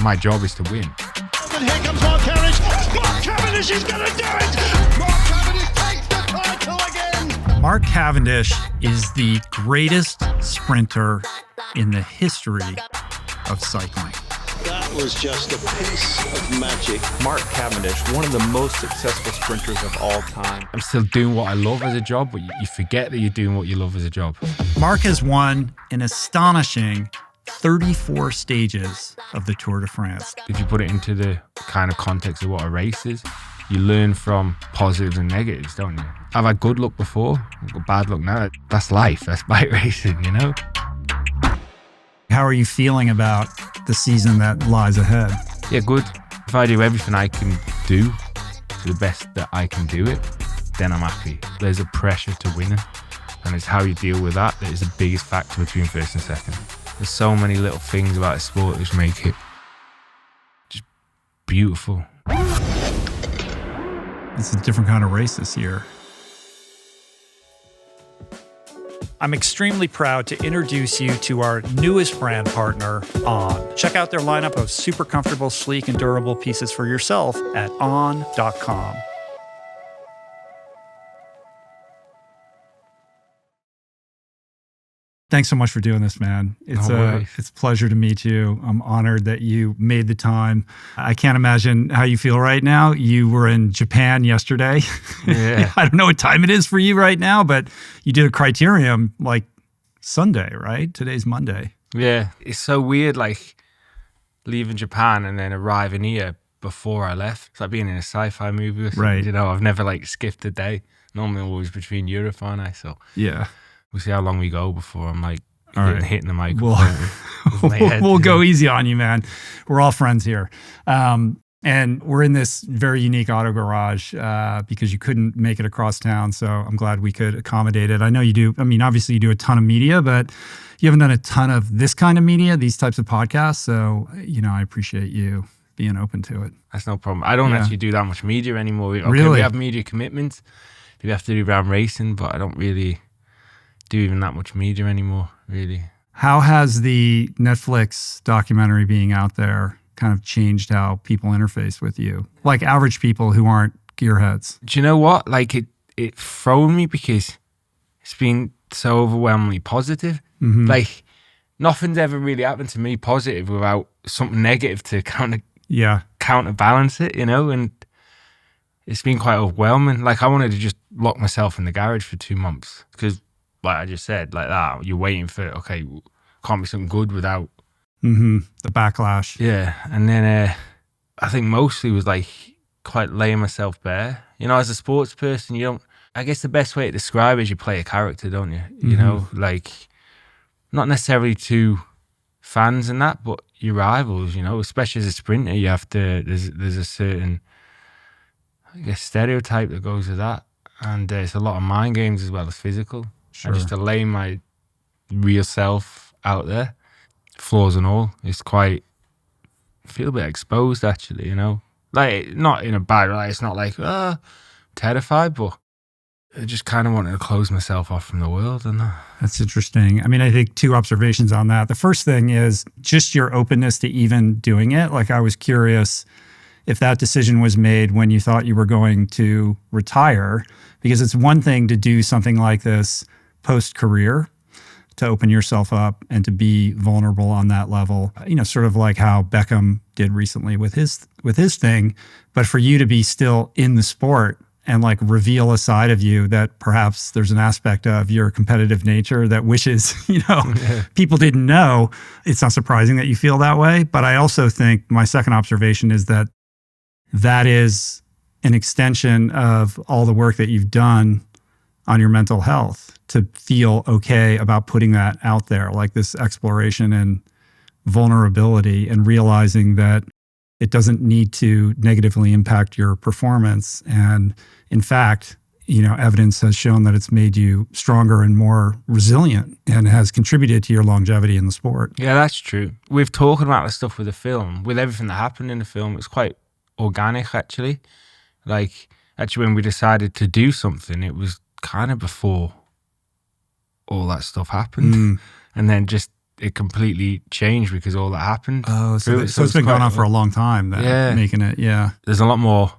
my job is to win. And here comes Mark Cavendish. Mark Cavendish is going to do it. Mark Cavendish takes the title again. Mark Cavendish is the greatest sprinter in the history of cycling. That was just a piece of magic. Mark Cavendish, one of the most successful sprinters of all time. I'm still doing what I love as a job, but you forget that you're doing what you love as a job. Mark has won an astonishing 34 stages of the Tour de France. If you put it into the kind of context of what a race is, you learn from positives and negatives, don't you? I've had good luck before, I've got bad luck now. That's life, that's bike racing, you know? How are you feeling about the season that lies ahead? Yeah, good. If I do everything I can do to the best that I can do it, then I'm happy. There's a pressure to win it, and it's how you deal with that that is the biggest factor between first and second. There's so many little things about a sport which make it just beautiful. It's a different kind of race this year. I'm extremely proud to introduce you to our newest brand partner, On. Check out their lineup of super comfortable, sleek, and durable pieces for yourself at on.com. Thanks so much for doing this, man. It's a pleasure to meet you. I'm honored that you made the time. I can't imagine how you feel right now. You were in Japan yesterday. Yeah. I don't know what time it is for you right now, but you did a criterium like Sunday, right? Today's Monday. Yeah, it's so weird, like leaving Japan and then arriving here before I left. It's like being in a sci-fi movie or something. Right. You know, I've never like skipped a day. Normally I'm always between Europe, aren't I? So Yeah. we'll see how long we go before I'm like All right. hitting the microphone. with my head. We'll go easy on you, man. We're all friends here. And we're in this very unique auto garage because you couldn't make it across town. So I'm glad we could accommodate it. I know you do. I mean, obviously you do a ton of media, but you haven't done a ton of this kind of media, these types of podcasts. So, you know, I appreciate you being open to it. That's no problem. I don't actually do that much media anymore. Okay, Really? we have media commitments. We have to do around racing, but I don't really do even that much media anymore, really. How has the Netflix documentary being out there kind of changed how people interface with you? Like average people who aren't gearheads. Do you know what? Like it thrown me because it's been so overwhelmingly positive. Mm-hmm. Like nothing's ever really happened to me positive without something negative to counterbalance it, you know? And it's been quite overwhelming. Like I wanted to just lock myself in the garage for 2 months because like I just said, like that, you're waiting for, okay, can't be something good without the backlash. Yeah. And then I think mostly was like quite laying myself bare. You know, as a sports person, you don't, I guess the best way to describe it is you play a character, don't you? You know, like not necessarily to fans and that, but your rivals, you know, especially as a sprinter, you have to, there's a certain, I guess, stereotype that goes with that. And it's a lot of mind games as well as physical. Sure. And just to lay my real self out there, flaws and all, it's quite, I feel a bit exposed actually, you know? Like, not in a bad way, it's not like, terrified, but I just kind of wanted to close myself off from the world. And That's interesting. I mean, I think 2 observations on that. The first thing is just your openness to even doing it. Like I was curious if that decision was made when you thought you were going to retire, because it's one thing to do something like this post-career, to open yourself up and to be vulnerable on that level, you know, sort of like how Beckham did recently with his thing, but for you to be still in the sport and like reveal a side of you that perhaps there's an aspect of your competitive nature that wishes, you know, people didn't know. It's not surprising that you feel that way. But I also think my second observation is that that is an extension of all the work that you've done on your mental health to feel okay about putting that out there, like this exploration and vulnerability and realizing that it doesn't need to negatively impact your performance. And in fact, you know, evidence has shown that it's made you stronger and more resilient and has contributed to your longevity in the sport. yeah, that's true. We've talking about the stuff with the film, with everything that happened in the film, it's quite organic actually. Like actually when we decided to do something, it was kind of before all that stuff happened. And then just it completely changed because all that happened. Oh, so through it. it's been going on for a long time then, Yeah. making it, yeah. There's a lot more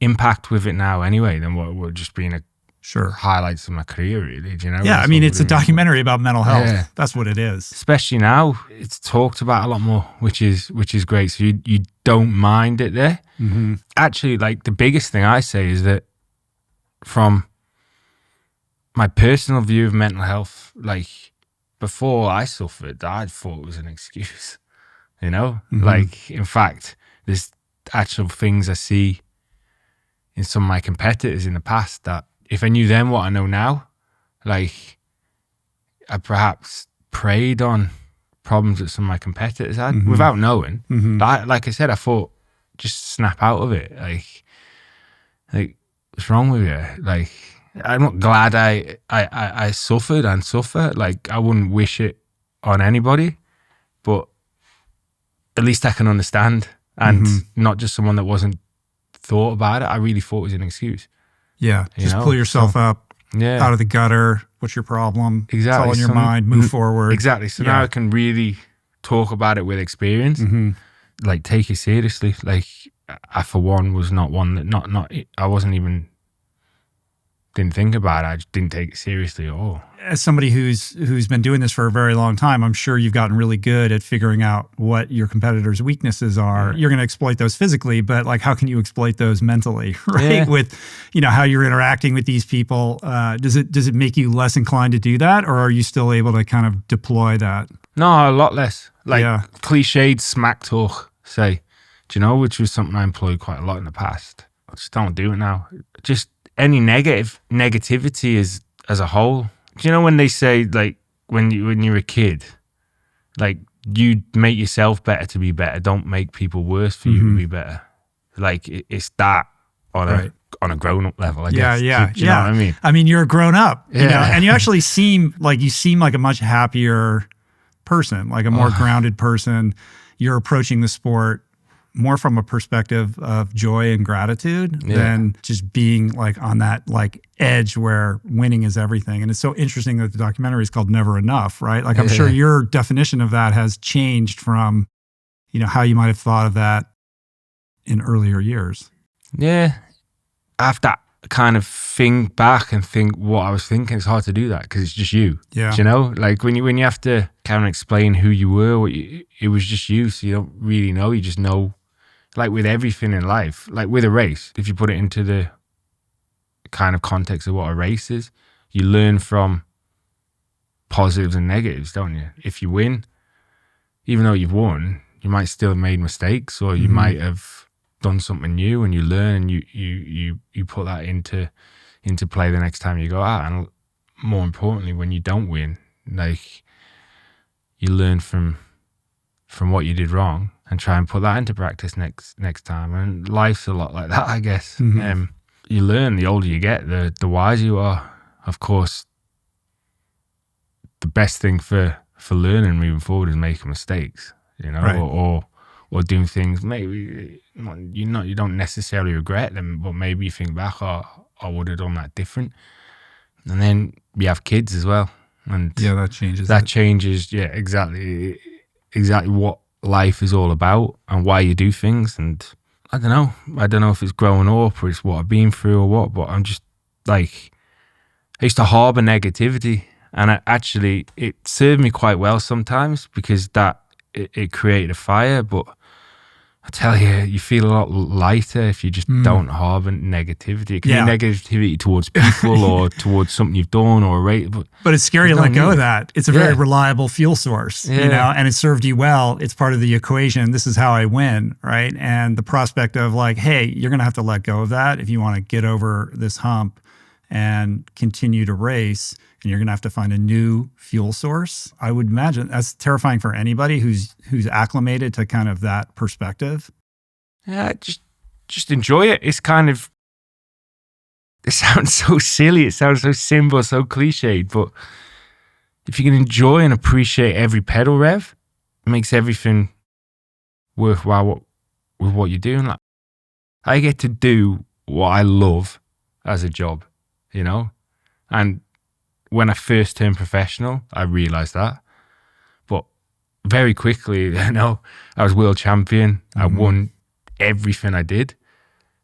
impact with it now anyway than what would just being a Sure. highlights of my career, really. Do you know? Yeah, That's I mean, what it's a we're doing. documentary about mental health. Yeah. That's what it is. Especially now, it's talked about a lot more, which is great. So you don't mind it there. Mm-hmm. Actually, like the biggest thing I say is that from my personal view of mental health, like before I suffered, I thought it was an excuse. You know, like in fact, there's actual things I see in some of my competitors in the past that if I knew then what I know now, like I perhaps preyed on problems that some of my competitors had without knowing. Like I said, I thought just snap out of it. Like what's wrong with you? Like I'm not glad I suffered and suffer. Like I wouldn't wish it on anybody, but at least I can understand, and not just someone that wasn't thought about it. I really thought it was an excuse. Yeah, just know? pull yourself up Yeah, out of the gutter. What's your problem? exactly. It's all in your So- mind. Move forward. Exactly. So Yeah. now I can really talk about it with experience. Like take it seriously. Like I, for one, was not one that not I wasn't even didn't think about it. I just didn't take it seriously at all. As somebody who's been doing this for a very long time, I'm sure you've gotten really good at figuring out what your competitors' weaknesses are. You're going to exploit those physically, but like, how can you exploit those mentally, right? Yeah. With, how you're interacting with these people. Does it make you less inclined to do that, or are you still able to kind of deploy that? No, a lot less. Like Yeah. cliched smack talk, say, do you know, which was something I employed quite a lot in the past. I just don't do it now. Just any negativity as a whole. Do you know when they say like when you're a kid, like you make yourself better to be better. Don't make people worse for you to be better. Like it's that on a grown up level. I guess. Yeah. Do you know what I mean? I mean, you're a grown up, Yeah. and you actually seem like a much happier person, like a more grounded person. You're approaching the sport more from a perspective of joy and gratitude than just being like on that like edge where winning is everything. And it's so interesting that the documentary is called Never Enough, right? Like I'm sure your definition of that has changed from, how you might have thought of that in earlier years. Yeah. I have to kind of think back and think what I was thinking. It's hard to do that because it's just you. Yeah. Do you know? Like when you have to kind of explain who you were, it was just you. So you don't really know. You just know, like with everything in life, like with a race, if you put it into the kind of context of what a race is, you learn from positives and negatives, don't you? If you win, even though you've won, you might still have made mistakes, or you might have done something new, and you learn, and you put that into play the next time you go out. And more importantly, when you don't win, like you learn from what you did wrong and try and put that into practice next time. And life's a lot like that, I guess. You learn, the older you get, the wiser you are. Of course, the best thing for learning moving forward is making mistakes, Right. or doing things maybe you don't necessarily regret them, but maybe you think back, I would have done that different. And then you have kids as well, and that changes. that changes, exactly what life is all about and why you do things. And I don't know if it's growing up or it's what I've been through or what, but I'm just like, I used to harbor negativity, and it served me quite well sometimes because it created a fire. But I tell you, you feel a lot lighter if you just don't harbor negativity. It can be negativity towards people or towards something you've done or a rate. But it's scary to let go of that. It's a very reliable fuel source, Yeah. and it served you well. It's part of the equation. This is how I win, right? And the prospect of like, hey, you're going to have to let go of that if you want to get over this hump and continue to race, and you're going to have to find a new fuel source. I would imagine that's terrifying for anybody who's acclimated to kind of that perspective. Yeah, just enjoy it. It's kind of, it sounds so silly, it sounds so simple, so cliched, but if you can enjoy and appreciate every pedal rev, it makes everything worthwhile with what you're doing. Like, I get to do what I love as a job, and when I first turned professional, I realized that. But very quickly, I was world champion. I won everything I did.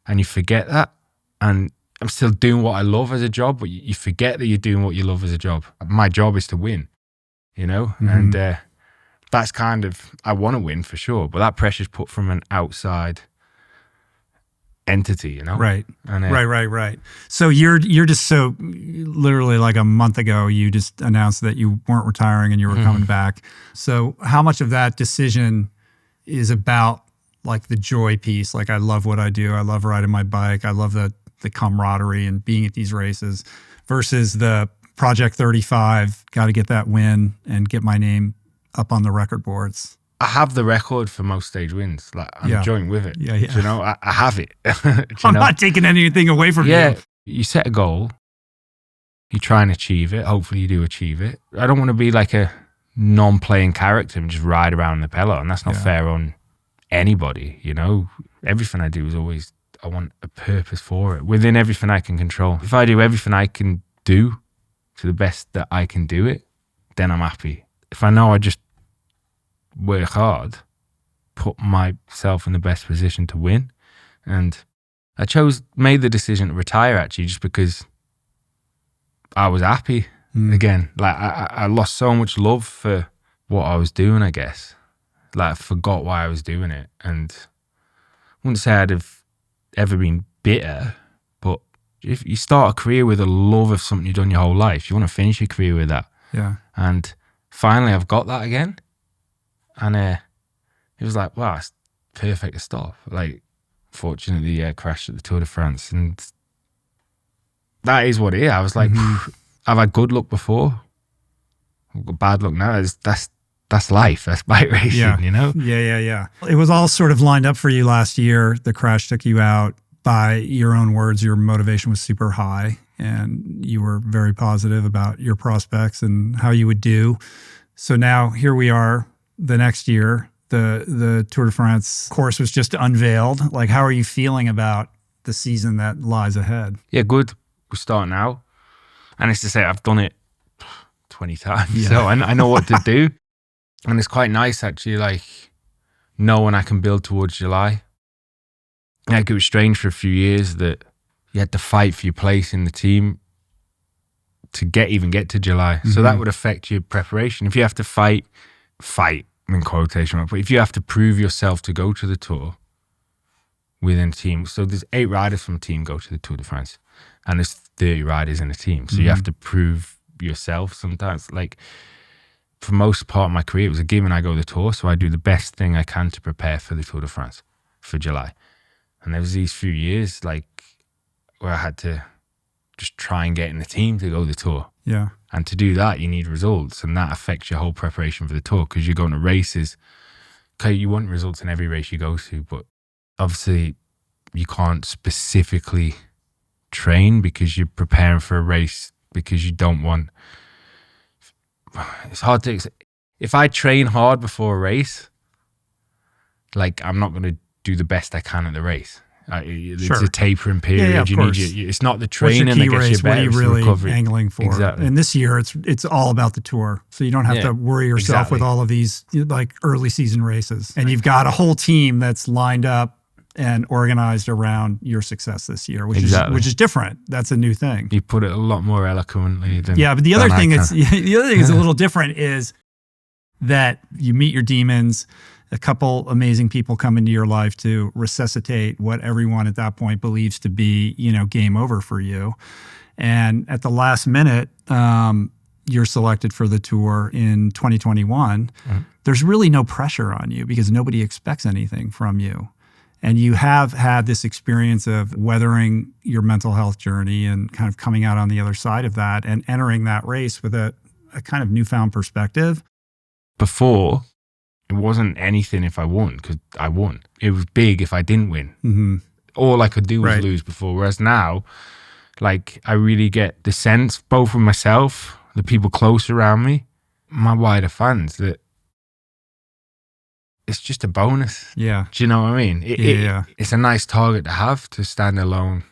And you forget that. And I'm still doing what I love as a job, but you forget that you're doing what you love as a job. My job is to win, and that's kind of, I want to win for sure, but that pressure's put from an outside entity, Right. And, Right. So you're just so literally like a month ago, you just announced that you weren't retiring and you were coming back. So how much of that decision is about like the joy piece? Like, I love what I do. I love riding my bike. I love the camaraderie and being at these races, versus the Project 35, got to get that win and get my name up on the record boards. I have the record for most stage wins. Like, I'm joint with it. Yeah. Do I have it. I'm not taking anything away from you. You set a goal, you try and achieve it. Hopefully you do achieve it. I don't want to be like a non-playing character and just ride around the peloton. That's not fair on anybody, Everything I do is always, I want a purpose for it within everything I can control. If I do everything I can do to the best that I can do it, then I'm happy. If I know I just work hard, put myself in the best position to win. And I made the decision to retire actually just because I was happy again. Like, I lost so much love for what I was doing, I guess. Like, I forgot why I was doing it. And I wouldn't say I'd have ever been bitter, but if you start a career with a love of something you've done your whole life, you want to finish your career with that. Yeah. And finally I've got that again. And it was like, wow, it's perfect to stop. Like, fortunately, I crashed at the Tour de France, and that is what it is. I was like, I've had good luck before, I've got bad luck now. That's life. That's bike racing, Yeah. It was all sort of lined up for you last year. The crash took you out. By your own words, your motivation was super high, and you were very positive about your prospects and how you would do. So now here we are. The next year, the Tour de France course was just unveiled. Like, how are you feeling about the season that lies ahead? Yeah, good. We're starting now. And it's to say, I've done it 20 times, so I know what to do. And it's quite nice, actually, like, knowing I can build towards July. Like, it was strange for a few years that you had to fight for your place in the team to even get to July. So that would affect your preparation. If you have to fight in quotation marks, but if you have to prove yourself to go to the Tour within a team, so there's 8 riders from a team go to the Tour de France, and there's 30 riders in a team. So you have to prove yourself sometimes. Like, for most part of my career, it was a given I go to the Tour, so I do the best thing I can to prepare for the Tour de France for July. And there was these few years, like, where I had to just try and get in the team to go to the Tour. Yeah. And to do that, you need results, and that affects your whole preparation for the Tour, because you're going to races. Okay, you want results in every race you go to, but obviously you can't specifically train because you're preparing for a race, because you don't want... It's hard to... If I train hard before a race, like, I'm not going to do the best I can at the race. It's a tapering period. Yeah, of course. It's not the training that gets you better. What are you really recovery. Angling for? Exactly. And this year, it's all about the Tour. So you don't have to worry yourself with all of these like early season races. And you've got a whole team that's lined up and organized around your success this year, which is different. That's a new thing. You put it a lot more eloquently than... Yeah, but the other thing is a little different is that you meet your demons. A couple amazing people come into your life to resuscitate what everyone at that point believes to be, game over for you. And at the last minute, you're selected for the Tour in 2021. There's really no pressure on you because nobody expects anything from you. And you have had this experience of weathering your mental health journey and kind of coming out on the other side of that and entering that race with a kind of newfound perspective. Before, it wasn't anything if I won, because I won. It was big if I didn't win. All I could do was lose before. Whereas now, like, I really get the sense, both with myself, the people close around me, my wider fans, that it's just a bonus. Yeah. Do you know what I mean? It's a nice target to have, to stand alone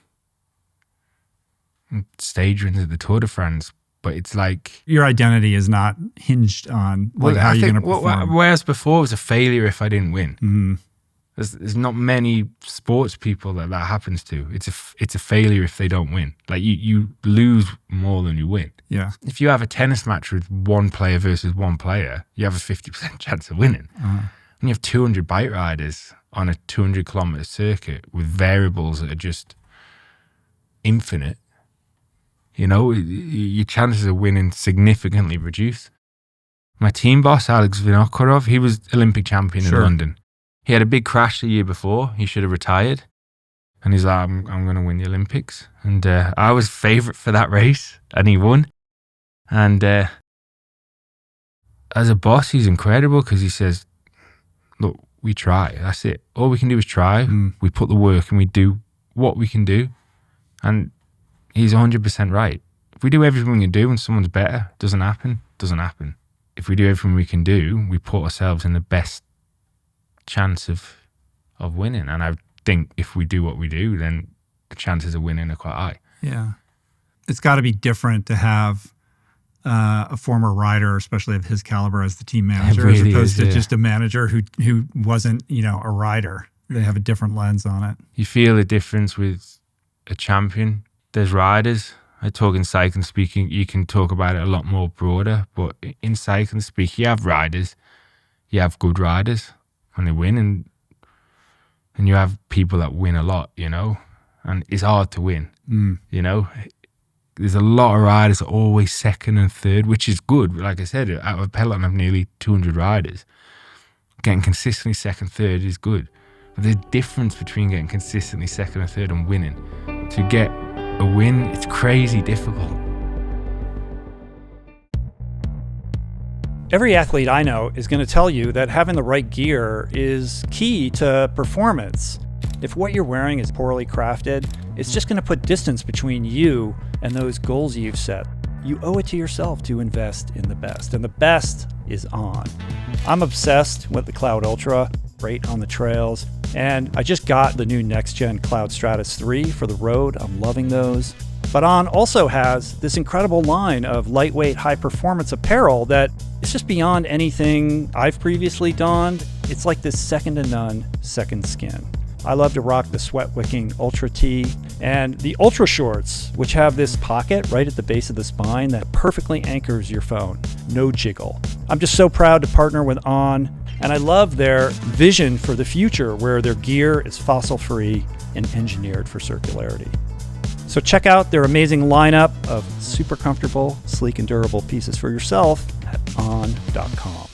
and stage into the Tour de France. But it's like, Your identity is not hinged on like, how you're going to perform. Whereas before it was a failure if I didn't win. Mm-hmm. There's not many sports people that happens to. It's a failure if they don't win. Like you lose more than you win. Yeah. If you have a tennis match with one player versus one player, you have a 50% chance of winning. And you have 200 bike riders on a 200-kilometer circuit with variables that are just infinite. You know, your chances of winning significantly reduce. My team boss, Alex Vinokurov, he was Olympic champion in London. He had a big crash the year before. He should have retired. And he's like, I'm going to win the Olympics. And I was favourite for that race, and he won. And as a boss, he's incredible because he says, look, we try. That's it. All we can do is try. We put the work and we do what we can do. And he's 100% right. If we do everything we can do and someone's better, doesn't happen. If we do everything we can do, we put ourselves in the best chance of winning. And I think if we do what we do, then the chances of winning are quite high. Yeah. It's got to be different to have a former rider, especially of his caliber, as the team manager, really as opposed is, to just a manager who wasn't, a rider. They have a different lens on it. You feel the difference with a champion. There's riders. I talk in cycling speaking, you can talk about it a lot more broader, but in cycling speak, you have riders, you have good riders when they win, and you have people that win a lot, and it's hard to win, There's a lot of riders that are always second and third, which is good. Like I said, out of a peloton of nearly 200 riders, getting consistently second, third is good. But the difference between getting consistently second and third and winning, to get a win, it's crazy difficult. Every athlete I know is going to tell you that having the right gear is key to performance. If what you're wearing is poorly crafted, it's just going to put distance between you and those goals you've set. You owe it to yourself to invest in the best, and the best is On. I'm obsessed with the Cloud Ultra, great on the trails, and I just got the new next-gen Cloud Stratus 3 for the road. I'm loving those. But On also has this incredible line of lightweight, high-performance apparel that is just beyond anything I've previously donned. It's like this second-to-none second skin. I love to rock the sweat-wicking Ultra Tee and the Ultra Shorts, which have this pocket right at the base of the spine that perfectly anchors your phone. No jiggle. I'm just so proud to partner with On, and I love their vision for the future where their gear is fossil-free and engineered for circularity. So check out their amazing lineup of super comfortable, sleek, and durable pieces for yourself at on.com.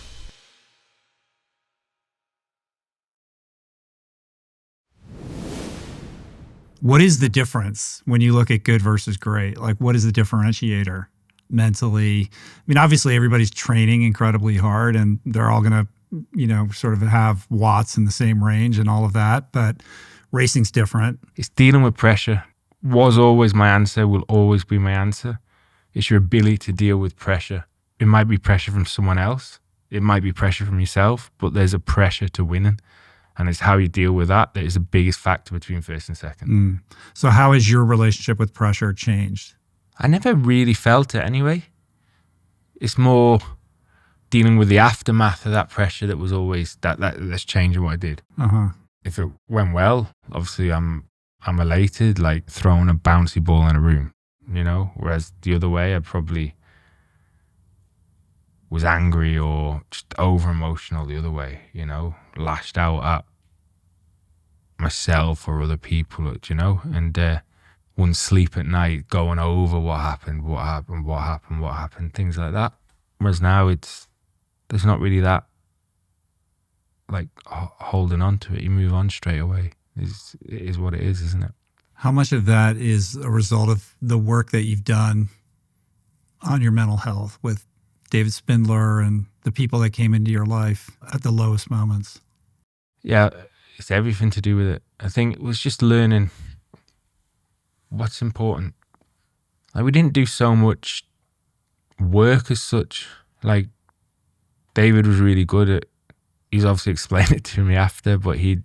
What is the difference when you look at good versus great? Like, what is the differentiator mentally? I mean, obviously everybody's training incredibly hard and they're all going to, sort of have watts in the same range and all of that, but racing's different. It's dealing with pressure. Was always my answer, will always be my answer. It's your ability to deal with pressure. It might be pressure from someone else. It might be pressure from yourself, but there's a pressure to winning. And it's how you deal with that is the biggest factor between first and second. So how has your relationship with pressure changed? I never really felt it anyway. It's more dealing with the aftermath of that pressure that was always, that's changing what I did. If it went well, obviously I'm elated, like throwing a bouncy ball in a room, whereas the other way, I probably was angry or just over emotional the other way, lashed out at myself or other people, and wouldn't sleep at night going over what happened, things like that. Whereas now there's not really that, like holding on to it. You move on straight away. It is what it is, isn't it? How much of that is a result of the work that you've done on your mental health with David Spindler and the people that came into your life at the lowest moments? Yeah, it's everything to do with it. I think it was just learning what's important. Like, we didn't do so much work as such. Like, David was really good at, he's obviously explained it to me after, but he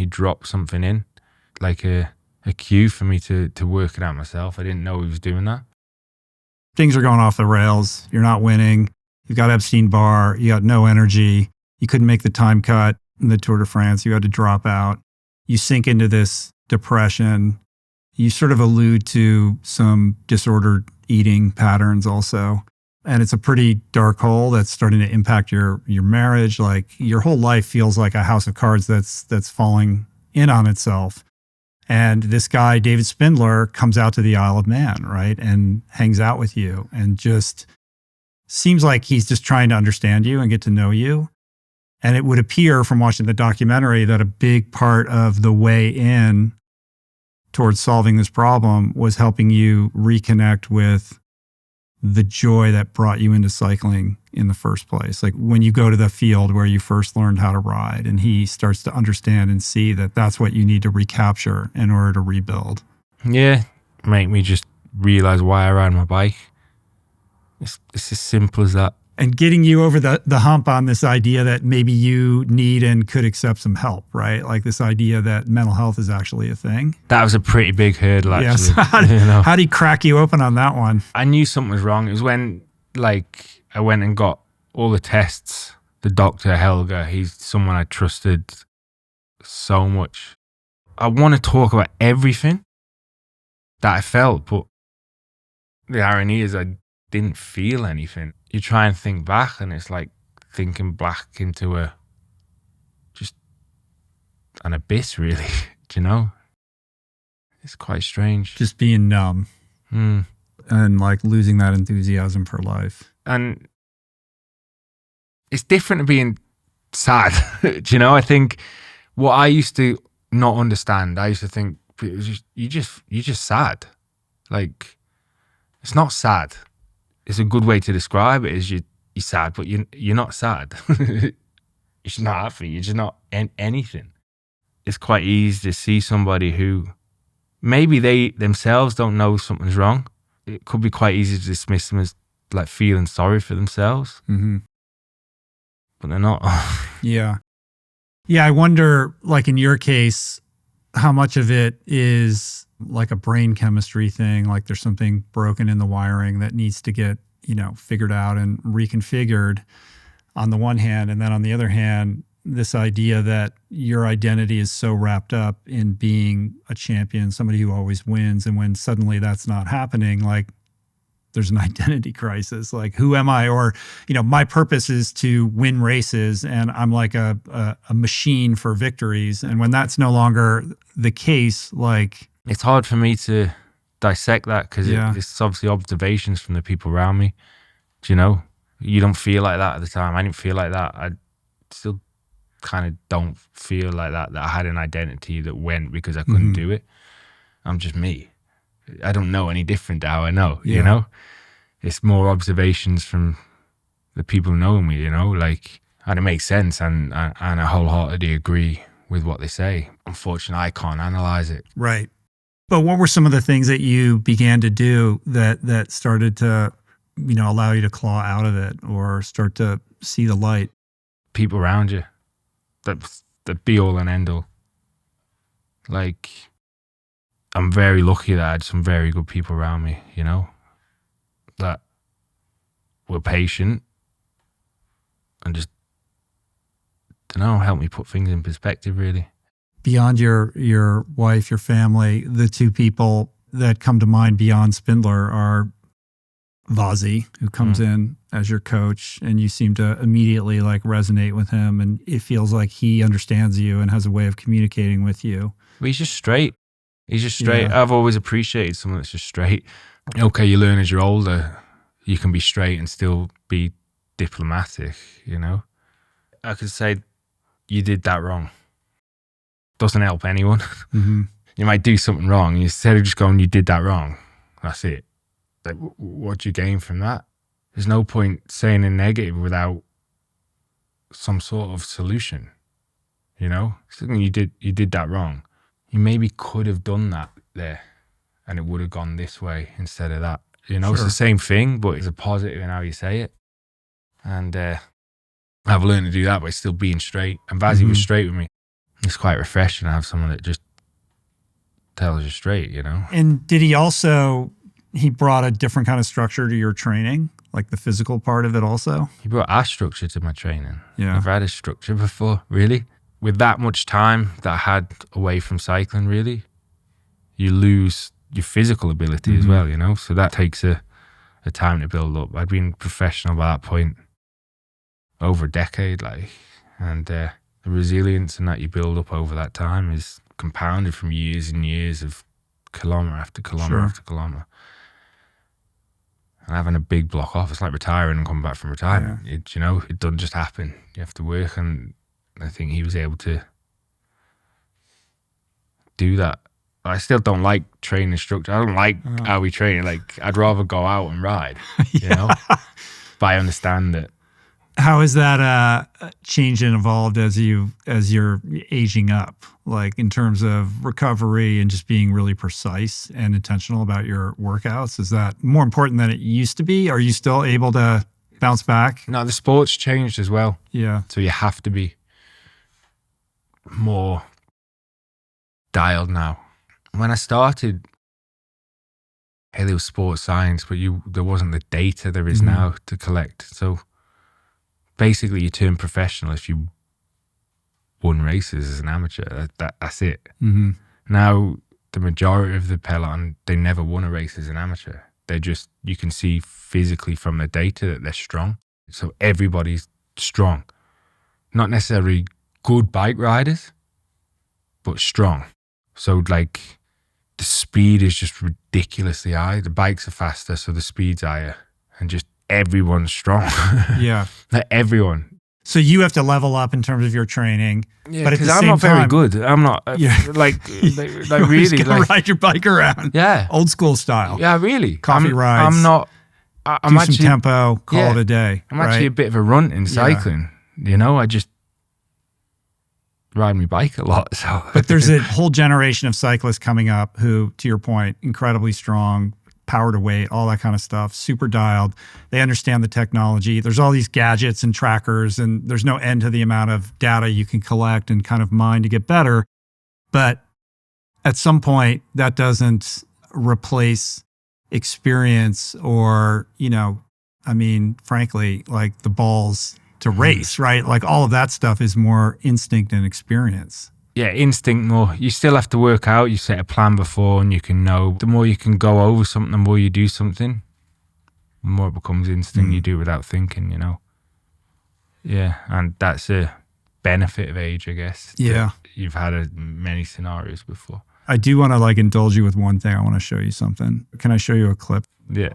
dropped something in, like a cue for me to work it out myself. I didn't know he was doing that. things are going off the rails. You're not winning. You've got Epstein-Barr. You got no energy. You couldn't make the time cut in the Tour de France. You had to drop out. You sink into this depression. You sort of allude to some disordered eating patterns also. And it's a pretty dark hole that's starting to impact your marriage. Like your whole life feels like a house of cards that's falling in on itself. And this guy, David Spindler, comes out to the Isle of Man, right? And hangs out with you and just seems like he's just trying to understand you and get to know you. And it would appear from watching the documentary that a big part of the way in towards solving this problem was helping you reconnect with the joy that brought you into cycling in the first place. Like when you go to the field where you first learned how to ride, and he starts to understand and see that that's what you need to recapture in order to rebuild. Yeah, make me just realize why I ride my bike. It's as simple as that. And getting you over the hump on this idea that maybe you need and could accept some help, right? Like this idea that mental health is actually a thing. That was a pretty big hurdle, actually. Yes. How did he crack you open on that one? I knew something was wrong. It was when, like, I went and got all the tests. The doctor, Helga, he's someone I trusted so much. I want to talk about everything that I felt, but the irony is I didn't feel anything. You try and think back, and it's like thinking back into an abyss, really. Do you know? It's quite strange. Just being numb and like losing that enthusiasm for life. And it's different to being sad. Do you know? I think what I used to not understand, I used to think it was just, you're just sad. Like, it's not sad. It's a good way to describe it. Is you're sad, but you're not sad. You're just not happy. You're just not anything. It's quite easy to see somebody who maybe they themselves don't know something's wrong. It could be quite easy to dismiss them as like feeling sorry for themselves, but they're not. Yeah. I wonder, like in your case, how much of it is like a brain chemistry thing, like there's something broken in the wiring that needs to get, figured out and reconfigured on the one hand. And then on the other hand, this idea that your identity is so wrapped up in being a champion, somebody who always wins. And when suddenly that's not happening, like there's an identity crisis. Like, who am I? Or, my purpose is to win races and I'm like a machine for victories. And when that's no longer the case, like, it's hard for me to dissect that because it's obviously observations from the people around me. Do you know? You don't feel like that at the time. I didn't feel like that. I still kind of don't feel like that I had an identity that went because I couldn't do it. I'm just me. I don't know any different to how I know, you know? It's more observations from the people knowing me, like, and it makes sense and I wholeheartedly agree with what they say. Unfortunately, I can't analyze it. Right. But what were some of the things that you began to do that started to, allow you to claw out of it or start to see the light? People around you, the be all and end all. Like, I'm very lucky that I had some very good people around me, that were patient and just, help me put things in perspective, really. Beyond your wife, your family, the two people that come to mind beyond Spindler are Vazi, who comes in as your coach, and you seem to immediately like resonate with him, and it feels like he understands you and has a way of communicating with you. But he's just straight. I've always appreciated someone that's just straight. Okay, you learn as you're older, you can be straight and still be diplomatic, I could say, you did that wrong. Doesn't help anyone. You might do something wrong. Instead of just going, you did that wrong. That's it. Like, what do you gain from that? There's no point saying a negative without some sort of solution. You did that wrong. You maybe could have done that there and it would have gone this way instead of that. It's the same thing, but it's a positive in how you say it. And I've learned to do that by still being straight. And Vazi was straight with me. It's quite refreshing to have someone that just tells you straight, And did he also he brought a different kind of structure to your training, like the physical part of it also? He brought our structure to my training. Yeah. I've had a structure before, really. With that much time that I had away from cycling, really, you lose your physical ability as well, you know? So that takes a time to build up. I'd been professional by that point over a decade, like, and the resilience and that you build up over that time is compounded from years and years of kilometre after kilometre after kilometre. And having a big block off, it's like retiring and coming back from retirement. Yeah. It, you know, it doesn't just happen. You have to work, and I think he was able to do that. I still don't like training structure. I don't like how we train. Like, I'd rather go out and ride, you know? But I understand that. How has that changed and evolved as you're aging up, like in terms of recovery and just being really precise and intentional about your workouts? Is that more important than it used to be? Are you still able to bounce back? No, the sport's changed as well. Yeah. So you have to be more dialed now. When I started, hey, there was sports science, but there wasn't the data there is now to collect. So basically, you turn professional if you won races as an amateur. That's it. Mm-hmm. Now, the majority of the peloton, they never won a race as an amateur. They're just, you can see physically from the data that they're strong. So everybody's strong. Not necessarily good bike riders, but strong. So like, the speed is just ridiculously high. The bikes are faster, so the speed's higher. And just everyone's strong. Yeah. Like everyone. So you have to level up in terms of your training. Yeah, but at the because I'm same not very time, good. I'm not like you're really just gonna like ride your bike around. Yeah. Old school style. Yeah, really. Coffee rides. I'm not. I'm Do actually some tempo, call it a day. I'm actually a bit of a runt in cycling. You know, I just ride my bike a lot. So, but there's a whole generation of cyclists coming up who, to your point, incredibly strong, power to weight, all that kind of stuff, super dialed. They understand the technology. There's all these gadgets and trackers, and there's no end to the amount of data you can collect and kind of mine to get better. But at some point, that doesn't replace experience or, you know, I mean, frankly, like the balls to race, right? Like all of that stuff is more instinct and experience. Yeah, instinct more. You still have to work out. You set a plan before and you can know. The more you can go over something, the more you do something, the more it becomes instinct. You do it without thinking, you know. Yeah, and that's a benefit of age, I guess. Yeah. You've had many scenarios before. I do want to like indulge you with one thing. I want to show you something. Can I show you a clip? Yeah.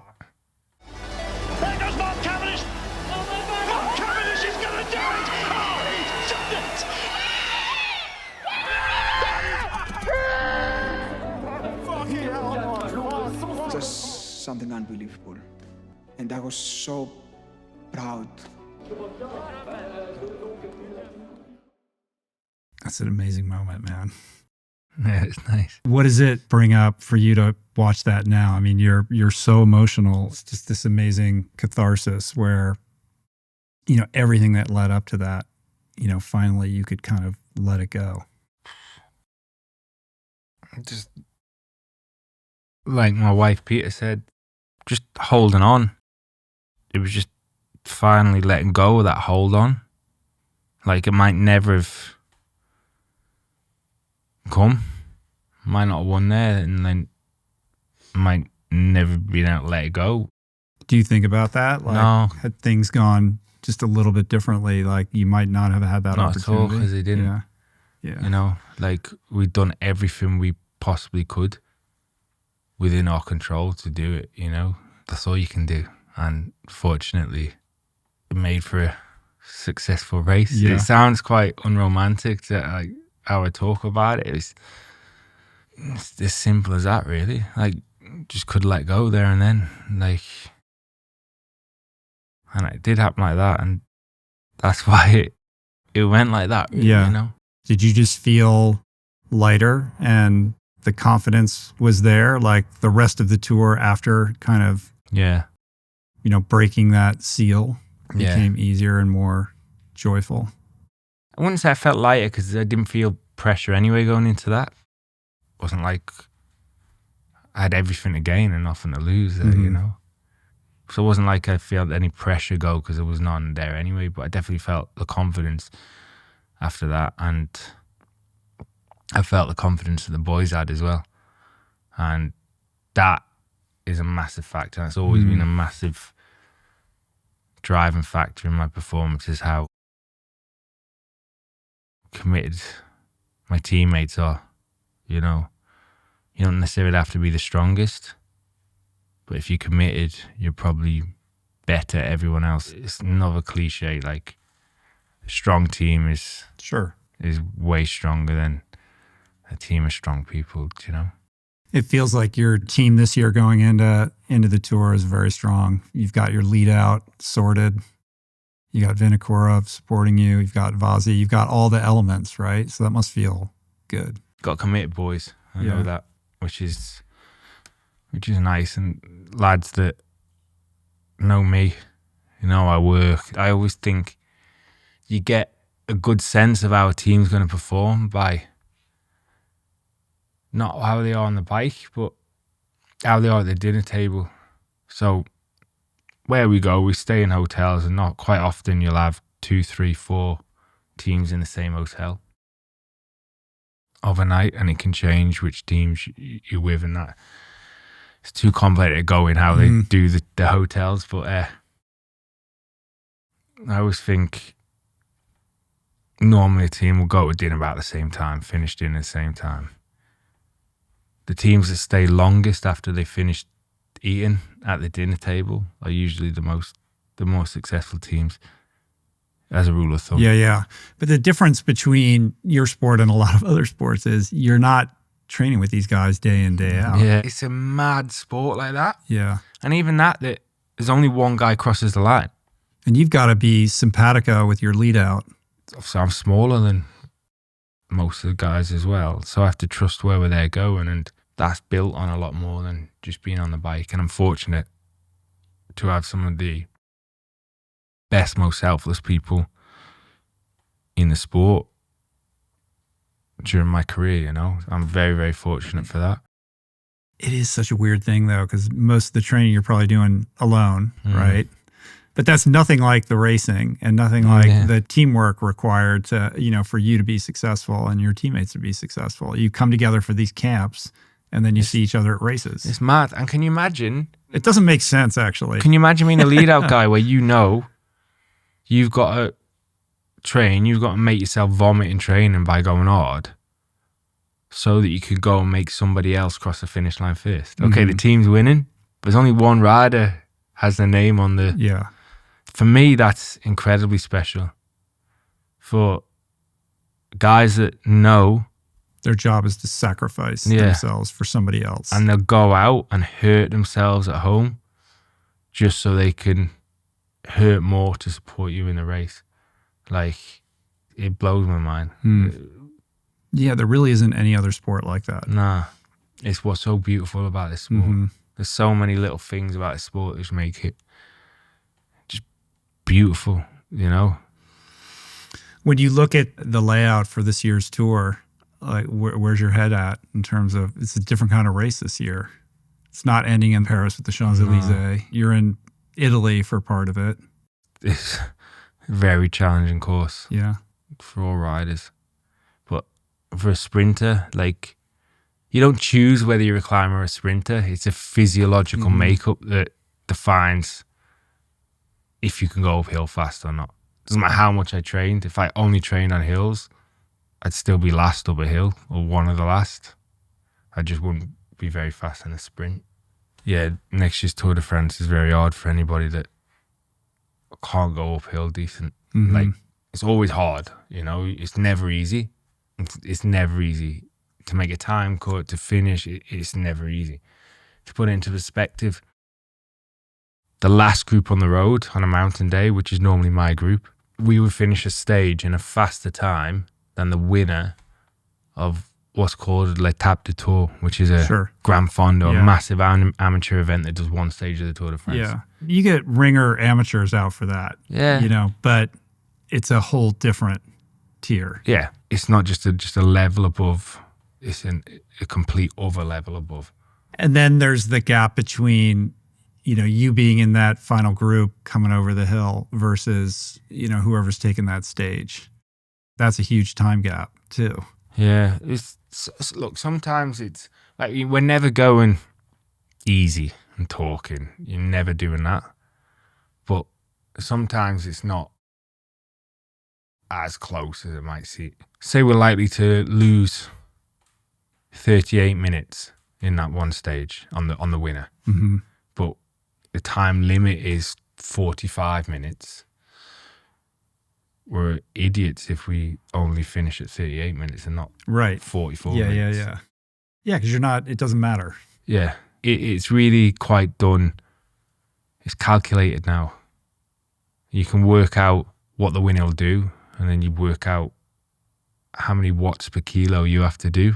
There goes Mark Cavendish. Mark Cavendish is going to do it. Oh, he's done it. Fucking hell. Just something unbelievable. And I was so proud. That's an amazing moment, man. Yeah, it's nice. What does it bring up for you to watch that now? I mean, you're so emotional. It's just this amazing catharsis where, you know, everything that led up to that, you know, finally you could kind of let it go. Just like my wife Peter said, just holding on. It was just finally letting go of that hold on. Like it might never have come, might not have won there, and then might never been able to let it go. Do you think about that? Like, No. had things gone just a little bit differently, like you might not have had that Not at all, opportunity? 'cause they didn't. Yeah. Yeah. You know, like we'd done everything we possibly could within our control to do it, you know. That's all you can do. And fortunately, it made for a successful race. Yeah. It sounds quite unromantic to like how I talk about it. It's as simple as that, really. Like, just could let go there and then. Like, and it did happen like that. And that's why it went like that, really, Yeah. you know. Did you just feel lighter and the confidence was there, like the rest of the tour after kind of, Yeah. you know, breaking that seal Yeah. became easier and more joyful? I wouldn't say I felt lighter because I didn't feel pressure anyway going into that. It wasn't like I had everything to gain and nothing to lose there, you know. So it wasn't like I felt any pressure go because there was none there anyway, but I definitely felt the confidence after that, and I felt the confidence that the boys had as well. And that is a massive factor. It's always been a massive driving factor in my performance, is how committed my teammates are, you know. You don't necessarily have to be the strongest, but if you're committed, you're probably better at everyone else. It's another cliche, like a strong team is way stronger than a team of strong people, you know? It feels like your team this year going into the tour is very strong. You've got your lead out sorted. You got Vinokourov supporting you. You've got Vazzy. You've got all the elements, right? So that must feel good. Got committed boys. I know that, which is nice. And lads that know me, you know, I work. I always think you get a good sense of how a team's going to perform by not how they are on the bike, but how they are at the dinner table. So where we go, we stay in hotels, and not quite often you'll have 2, 3, 4 teams in the same hotel overnight, and it can change which teams you're with, and that it's too complicated to go in how they do the hotels. But I always think normally a team will go to dinner about the same time, finish dinner at the same time. The teams that stay longest after they finish eating at the dinner table are usually the more successful teams, as a rule of thumb. Yeah. But the difference between your sport and a lot of other sports is you're not training with these guys day in, day out. Yeah, it's a mad sport like that. Yeah. And even that there's only one guy crosses the line. And you've got to be simpatico with your lead out. So I'm smaller than most of the guys as well, so I have to trust where they're going, and that's built on a lot more than just being on the bike. And I'm fortunate to have some of the best, most selfless people in the sport during my career, you know. I'm very, very fortunate for that. It is such a weird thing though, because most of the training you're probably doing alone, right? But that's nothing like the racing and nothing like the teamwork required to, you know, for you to be successful and your teammates to be successful. You come together for these camps and then you see each other at races. It's mad. And can you imagine? It doesn't make sense, actually. Can you imagine being a lead out guy where you know you've got to train, you've got to make yourself vomit in training by going hard so that you could go and make somebody else cross the finish line first? Okay, the team's winning. There's only one rider has their name on the... Yeah. For me, that's incredibly special. For guys that know their job is to sacrifice themselves for somebody else. And they'll go out and hurt themselves at home just so they can hurt more to support you in the race. Like, it blows my mind. Yeah, there really isn't any other sport like that. Nah. It's what's so beautiful about this sport. There's so many little things about this sport which make it just beautiful, you know? When you look at the layout for this year's tour, like where's your head at in terms of, it's a different kind of race this year. It's not ending in Paris with the Champs-Elysees. No. You're in Italy for part of it. It's a very challenging course. Yeah. For all riders. But for a sprinter, like, you don't choose whether you're a climber or a sprinter. It's a physiological makeup that defines if you can go uphill fast or not. Doesn't matter how much I trained. If I only trained on hills, I'd still be last up a hill or one of the last. I just wouldn't be very fast in a sprint. Yeah, next year's Tour de France is very hard for anybody that can't go uphill decent. Like, it's always hard, you know. It's never easy. It's never easy. To make a time cut, to finish, it's never easy. To put it into perspective, the last group on the road on a mountain day, which is normally my group, we would finish a stage in a faster time than the winner of what's called l'Étape du Tour, which is a Grand Fondo, a massive amateur event that does one stage of the Tour de France. Yeah, you get ringer amateurs out for that. Yeah, you know, but it's a whole different tier. Yeah, it's not just a level above. It's a complete other level above. And then there's the gap between, you being in that final group coming over the hill versus, whoever's taking that stage. That's a huge time gap too. Yeah. Look, sometimes it's like we're never going easy and talking. You're never doing that. But sometimes it's not as close as it might seem. Say we're likely to lose 38 minutes in that one stage on the winner. Mm-hmm. But the time limit is 45 minutes. We're idiots if we only finish at 38 minutes and not right 44 yeah, minutes. Yeah, because it doesn't matter. Yeah, it's really quite done. It's calculated now. You can work out what the winner will do, and then you work out how many watts per kilo you have to do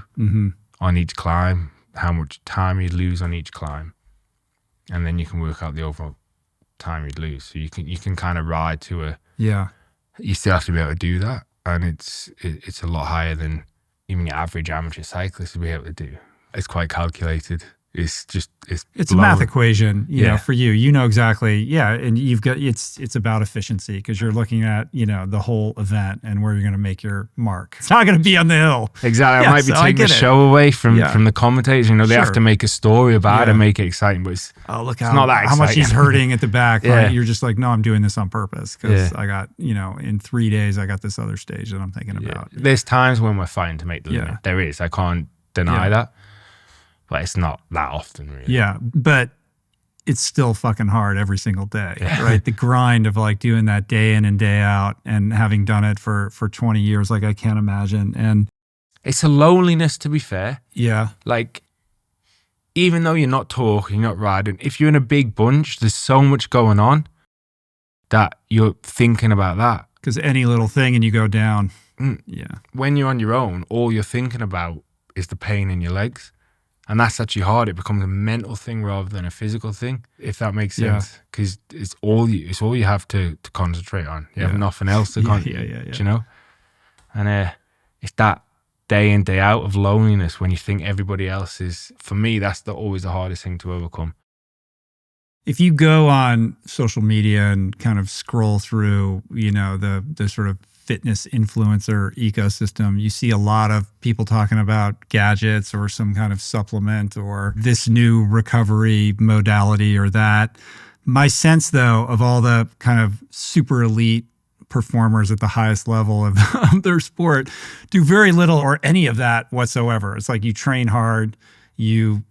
on each climb, how much time you'd lose on each climb, and then you can work out the overall time you'd lose. So you can kind of ride to a You still have to be able to do that, and it's a lot higher than even your average amateur cyclist to be able to do. It's quite calculated. It's a math equation, you know, for you. You know exactly, and you've got it's about efficiency because you're looking at the whole event and where you're going to make your mark. It's not going to be on the hill. Exactly. I might be taking the show away from the commentators. They have to make a story about it and make it exciting, but it's look it's not that exciting. How much he's hurting at the back. Right? You're just like, no, I'm doing this on purpose because I got in 3 days I got this other stage that I'm thinking about. There's times when we're fighting to make the limit. There is. I can't deny that. But it's not that often, really. Yeah, but it's still fucking hard every single day, right? The grind of like doing that day in and day out and having done it for 20 years, like I can't imagine. And it's a loneliness, to be fair. Yeah. Like, even though you're not talking, you're not riding, if you're in a big bunch, there's so much going on that you're thinking about that. Because any little thing and you go down. Yeah. When you're on your own, all you're thinking about is the pain in your legs. And that's actually hard. It becomes a mental thing rather than a physical thing, if that makes sense. Because it's all you have to concentrate on. You have nothing else to concentrate. Do you know? And it's that day in, day out of loneliness when you think everybody else is. For me, that's always the hardest thing to overcome. If you go on social media and kind of scroll through, the sort of fitness influencer ecosystem, you see a lot of people talking about gadgets or some kind of supplement or this new recovery modality or that. My sense, though, of all the kind of super elite performers at the highest level of their sport do very little or any of that whatsoever. It's like you train hard, you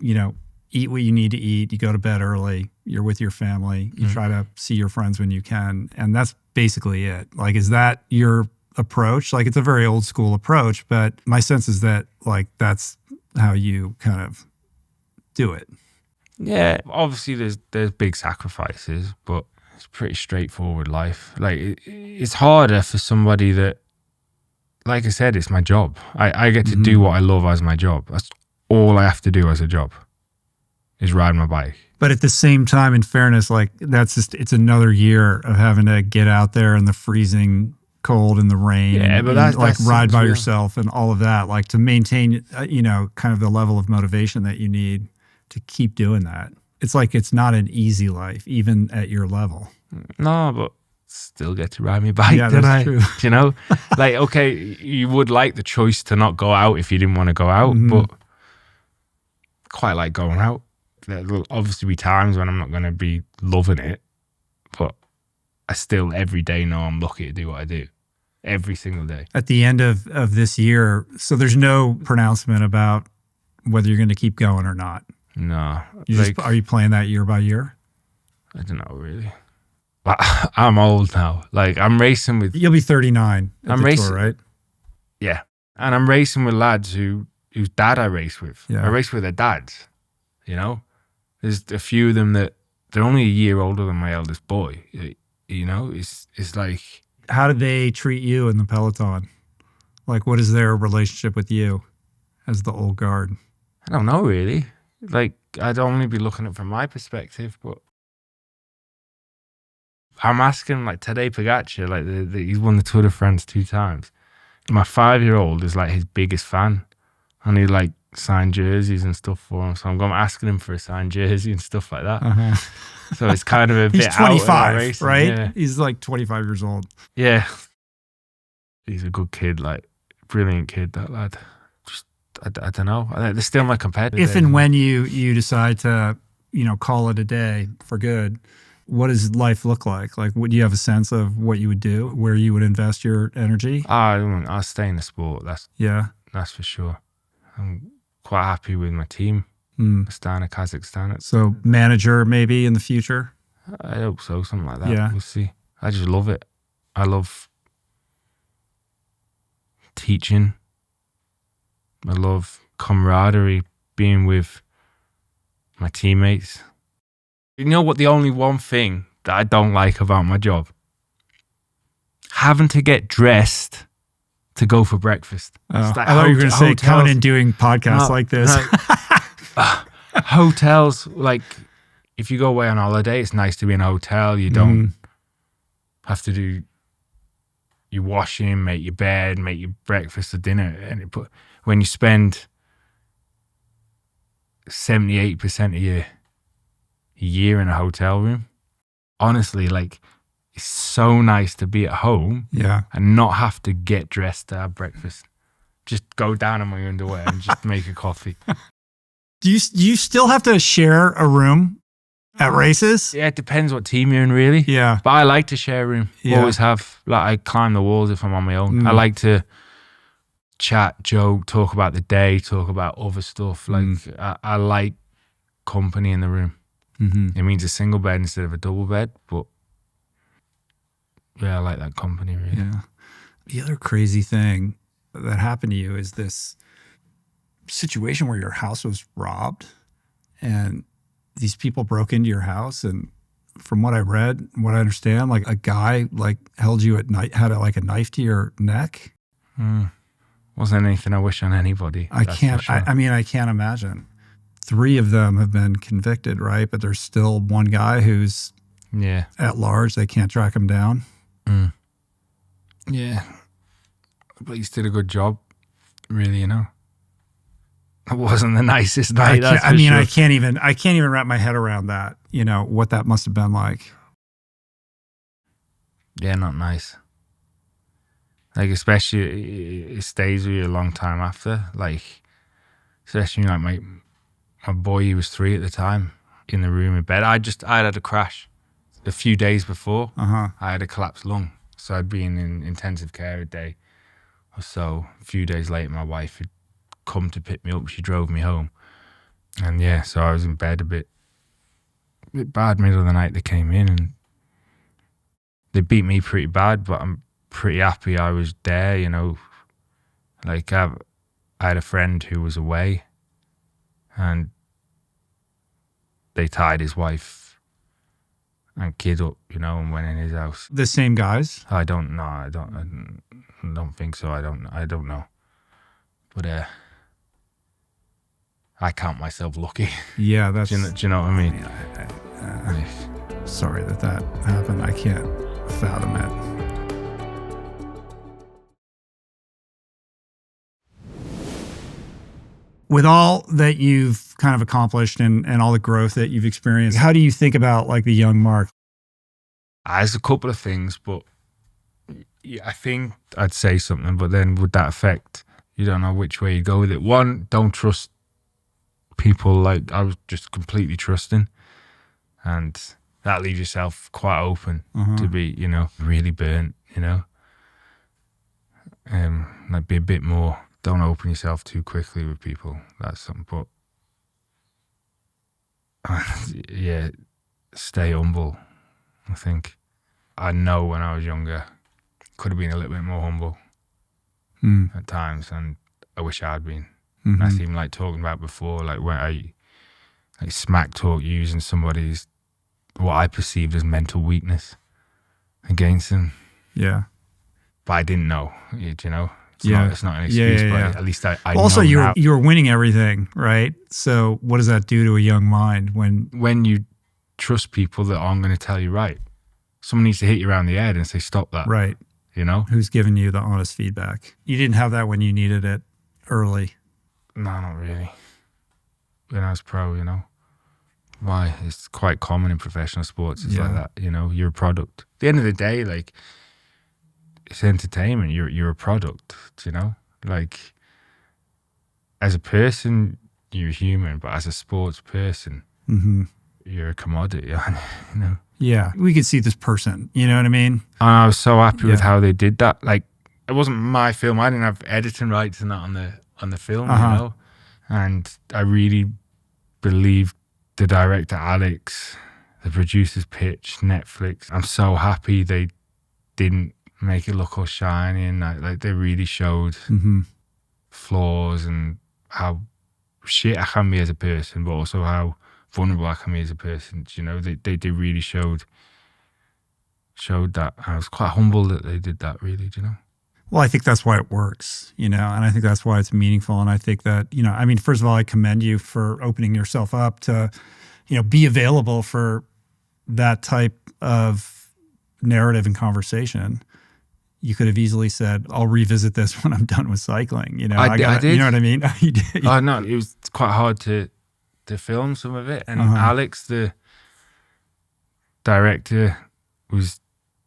eat what you need to eat, you go to bed early, you're with your family, you try to see your friends when you can, and that's basically it. Like, is that your approach? Like, it's a very old school approach, but my sense is that like that's how you kind of do it. Yeah, obviously there's big sacrifices, but it's pretty straightforward life. Like it's harder for somebody that, like I said, it's my job. I get to do what I love as my job. That's all I have to do as a job is ride my bike. But at the same time, in fairness, like it's another year of having to get out there in the freezing cold and the rain and like ride by yourself and all of that, like to maintain, kind of the level of motivation that you need to keep doing that. It's like, it's not an easy life, even at your level. No, but still get to ride my bike. Yeah, that's true. Like, okay, you would like the choice to not go out if you didn't want to go out, but quite like going out. There'll obviously be times when I'm not going to be loving it, but I still every day know I'm lucky to do what I do. Every single day. At the end of this year, so there's no pronouncement about whether you're going to keep going or not? No. Are you playing that year by year? I don't know, really. But I'm old now. Like, I'm racing with... You'll be 39 at the tour, right? Yeah. And I'm racing with lads whose dad I race with. Yeah. I race with their dads, There's a few of them that they're only a year older than my eldest boy. It's like... How did they treat you in the peloton? Like, what is their relationship with you as the old guard? I don't know, really. Like, I'd only be looking at it from my perspective, but I'm asking, like, Tadej Pogacar, like, he's won the Tour de France 2 times. My 5-year-old is, like, his biggest fan, and he, like, signed jerseys and stuff for him. So I'm going asking him for a signed jersey and stuff like that. So it's kind of a bit He's 25, out of racing, right? Yeah. He's like 25 years old. Yeah. He's a good kid, like brilliant kid, that lad. Just, I don't know. They're still my competitor. If and when you decide to, call it a day for good, what does life look like? Like, do you have a sense of what you would do, where you would invest your energy? I'll stay in the sport. That's for sure. I'm quite happy with my team. Astana, Kazakhstan. So manager maybe in the future? I hope so, something like that. Yeah. We'll see. I just love it. I love teaching. I love camaraderie, being with my teammates. You know what? The only one thing that I don't like about my job? Having to get dressed to go for breakfast. It's like I thought you were going to say coming and doing podcasts like this. Hotels, like if you go away on holiday, it's nice to be in a hotel. You don't have to do your washing, make your bed, make your breakfast or dinner. But when you spend 78% of your year in a hotel room, honestly, like it's so nice to be at home and not have to get dressed to have breakfast. Just go down in my underwear and just make a coffee. Do you still have to share a room at races? Yeah, it depends what team you're in, really. Yeah. But I like to share a room. Yeah. Always have. Like, I climb the walls if I'm on my own. I like to chat, joke, talk about the day, talk about other stuff. Like, I like company in the room. It means a single bed instead of a double bed, but yeah, I like that company, really. Yeah. The other crazy thing that happened to you is this situation where your house was robbed and these people broke into your house, and from what I read, what I understand, like a guy like held you at night, had like a knife to your neck. Wasn't anything I wish on anybody. I can't imagine. 3 of them have been convicted, right? But there's still one guy who's at large. They can't track him down. Yeah. But he's did a good job, really, It wasn't the nicest night. I can't even wrap my head around that, what that must have been like. Yeah, not nice. Like, especially, it stays with you a long time after. Like, especially, like, my boy, he was 3 at the time, in the room in bed. I had a crash a few days before. I had a collapsed lung. So I'd been in intensive care a day or so. A few days later, my wife had come to pick me up. She drove me home. And yeah, so I was in bed a bit bad. Middle of the night, they came in and they beat me pretty bad, but I'm pretty happy I was there, Like, I had a friend who was away and they tied his wife and kid up, and went in his house. The same guys? I don't know. I don't think so. I don't know. But I count myself lucky. Yeah, that's. Do you know what I mean? Sorry that happened. I can't fathom it. With all that you've kind of accomplished and all the growth that you've experienced, how do you think about like the young Mark? There's a couple of things, but I think I'd say something, but then would that affect? You don't know which way you go with it. One, don't trust people. Like, I was just completely trusting, and that leaves yourself quite open to be, really burnt, like be a bit more. Don't open yourself too quickly with people. That's something. But yeah, stay humble. I think I know when I was younger, could have been a little bit more humble at times, and I wish I had been. That's even like talking about before, like when I like smack talk using somebody's what I perceived as mental weakness against them. Yeah, but I didn't know. It's not an excuse, but at least I also know you were winning everything, right? So what does that do to a young mind when you trust people that aren't going to tell you right? Someone needs to hit you around the head and say, stop that. Right. Who's giving you the honest feedback? You didn't have that when you needed it early. No, not really. When I was pro, you know. Why? It's quite common in professional sports. It's like that, you know, you're a product. At the end of the day, like, it's entertainment. You're a product, you know? Like, as a person, you're human, but as a sports person, you're a commodity, you know? Yeah. We could see this person, you know what I mean? And I was so happy with how they did that. Like, it wasn't my film. I didn't have editing rights and that on the film, you know? And I really believed the director, Alex, the producer's pitch, Netflix. I'm so happy they didn't make it look all shiny, and like they really showed flaws and how shit I can be as a person, but also how vulnerable I can be as a person. You know, they really showed that. I was quite humbled that they did that, really, do you know? Well, I think that's why it works, you know, and I think that's why it's meaningful. And I think that, you know, I mean, first of all, I commend you for opening yourself up to, you know, be available for that type of narrative and conversation. You could have easily said, I'll revisit this when I'm done with cycling. You know, I did. You know what I mean? You did. Oh, no, it was quite hard to film some of it. And Alex, the director, was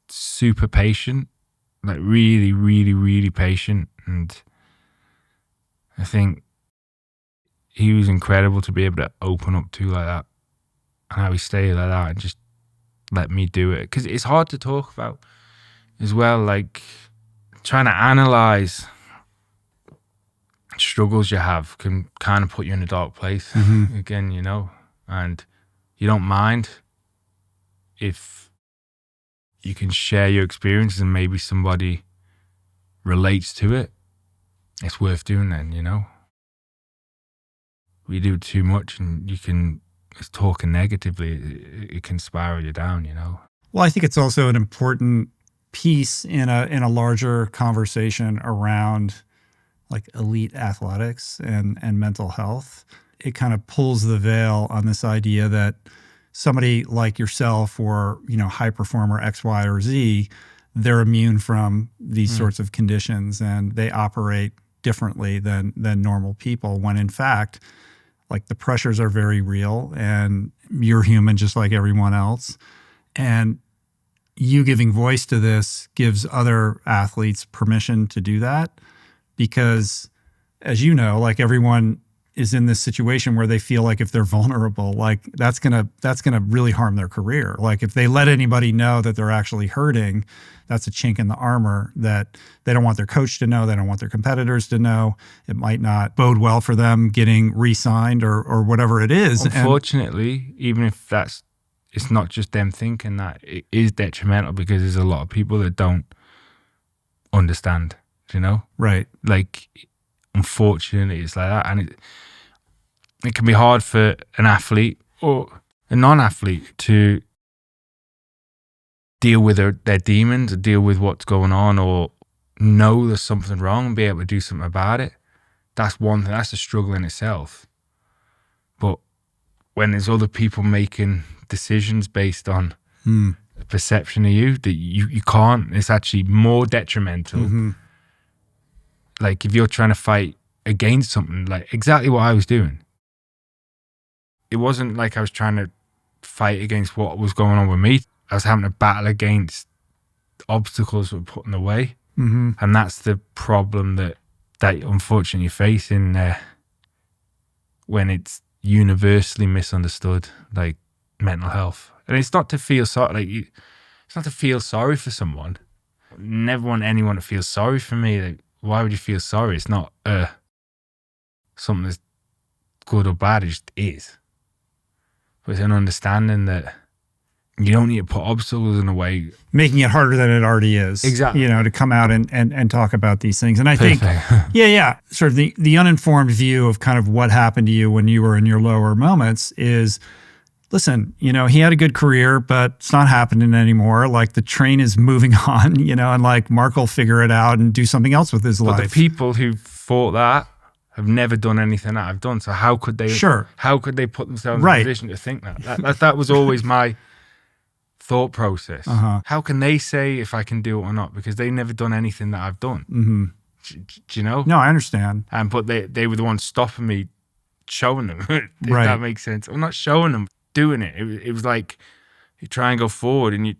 super patient. Like really, really, really patient. And I think he was incredible to be able to open up to like that. And how he stayed like that and just let me do it. Because it's hard to talk about as well. Like trying to analyze struggles you have can kind of put you in a dark place again, you know. And you don't mind if you can share your experiences and maybe somebody relates to it. It's worth doing then, you know. We do too much and it's talking negatively, it can spiral you down, you know. Well, I think it's also an important piece in a larger conversation around like elite athletics and mental health. It kind of pulls the veil on this idea that somebody like yourself or, you know, high performer X, Y, or Z, they're immune from these sorts of conditions and they operate differently than normal people, when in fact, like the pressures are very real and you're human just like everyone else. And you giving voice to this gives other athletes permission to do that because, as you know, like everyone is in this situation where they feel like if they're vulnerable, like that's gonna really harm their career. Like if they let anybody know that they're actually hurting, that's a chink in the armor that they don't want their coach to know, they don't want their competitors to know. It might not bode well for them getting re-signed or whatever it is. Unfortunately, even if it's not just them thinking that, it is detrimental because there's a lot of people that don't understand, you know? Right. Like, unfortunately, it's like that. And it can be hard for an athlete or a non-athlete to deal with their demons, or deal with what's going on, or know there's something wrong and be able to do something about it. That's one thing. That's a struggle in itself. But when there's other people making decisions based on the perception of you that you can't, it's actually more detrimental. Like if you're trying to fight against something, like exactly what I was doing. It wasn't like I was trying to fight against what was going on with me. I was having to battle against obstacles that were put in the way. And that's the problem that unfortunately you're facing when it's universally misunderstood, like mental health. And it's not to feel sorry, like it's not to feel sorry for someone. Never want anyone to feel sorry for me. Like, why would you feel sorry? It's not something that's good or bad, it just is. But it's an understanding that you don't need to put obstacles in the way. Making it harder than it already is. Exactly. You know, to come out and talk about these things. And I think, sort of the uninformed view of kind of what happened to you when you were in your lower moments is, listen, you know, he had a good career, but it's not happening anymore. Like the train is moving on, you know, and like Mark will figure it out and do something else with his life. But the people who thought that have never done anything that I've done. So how could they? How could they put themselves in a position to think that? That was always my thought process. How can they say if I can do it or not? Because they've never done anything that I've done. Do you know? No, I understand. But they were the ones stopping me, showing them. If Right. that makes sense. I'm not showing them, doing it. It was like you try and go forward, and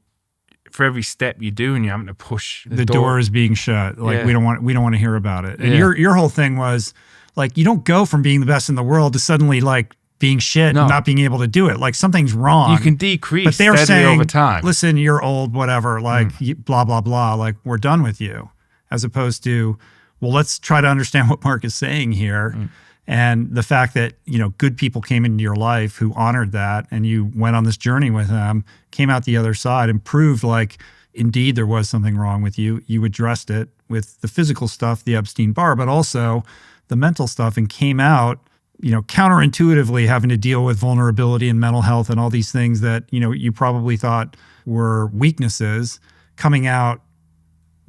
for every step you do, and you're having to push The door is being shut. Like, Yeah. we don't want to hear about it. And Yeah. your whole thing was like, you don't go from being the best in the world to suddenly like being shit No. and not being able to do it. Like, something's wrong. You can decrease but they were steadily saying over time. listen, you're old, whatever, like blah, blah, blah. Like, we're done with you. As opposed to, well, let's try to understand what Mark is saying here. And the fact that, good people came into your life who honored that, and you went on this journey with them, came out the other side and proved like, indeed, there was something wrong with you. You addressed it with the physical stuff, the Epstein Barr, but also the mental stuff, and came out, counterintuitively having to deal with vulnerability and mental health and all these things that, you probably thought were weaknesses, coming out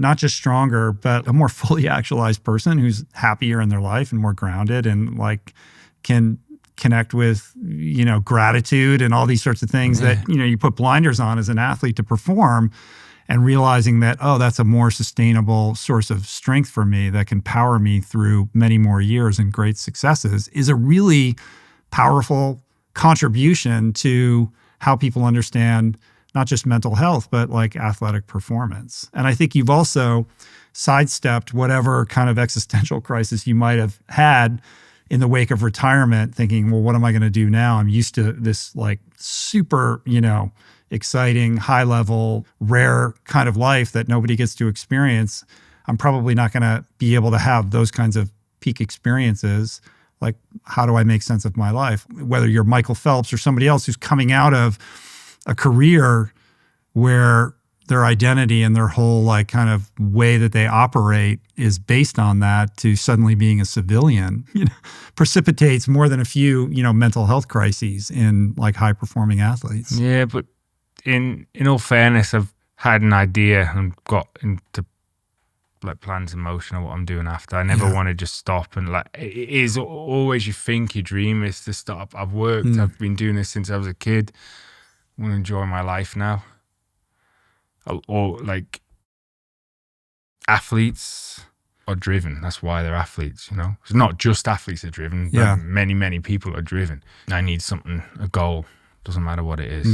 not just stronger, but a more fully actualized person who's happier in their life and more grounded and like can connect with, gratitude and all these sorts of things that, you put blinders on as an athlete to perform, and realizing that, oh, that's a more sustainable source of strength for me that can power me through many more years and great successes is a really powerful contribution to how people understand not just mental health, but like athletic performance. And I think you've also sidestepped whatever kind of existential crisis you might have had in the wake of retirement, thinking, well, what am I going to do now? I'm used to this like super, exciting, high level, rare kind of life that nobody gets to experience. I'm probably not going to be able to have those kinds of peak experiences. Like, how do I make sense of my life? Whether you're Michael Phelps or somebody else who's coming out of a career where their identity and their whole like kind of way that they operate is based on that, to suddenly being a civilian, precipitates more than a few, mental health crises in like high performing athletes. Yeah, but in all fairness, I've had an idea and got into like plans in motion of what I'm doing after. I never want to just stop, and like it is always, you think your dream is to stop. I've worked, I've been doing this since I was a kid. I want to enjoy my life now. Or like, athletes are driven. That's why they're athletes, It's not just athletes are driven, but many, many people are driven. I need something, a goal. Doesn't matter what it is.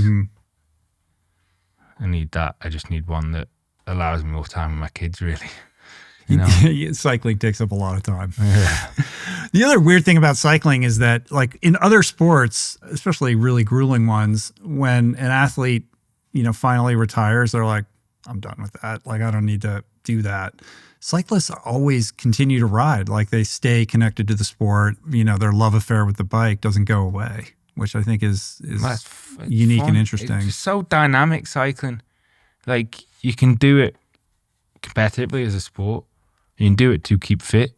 I need that. I just need one that allows me more time with my kids, really. Cycling takes up a lot of time. Yeah. The other weird thing about cycling is that, like in other sports, especially really grueling ones, when an athlete, finally retires, they're like, I'm done with that. Like, I don't need to do that. Cyclists always continue to ride. Like, they stay connected to the sport. Their love affair with the bike doesn't go away, which I think is unique fun. and interesting. It's so dynamic, cycling. Like, you can do it competitively as a sport. You can do it to keep fit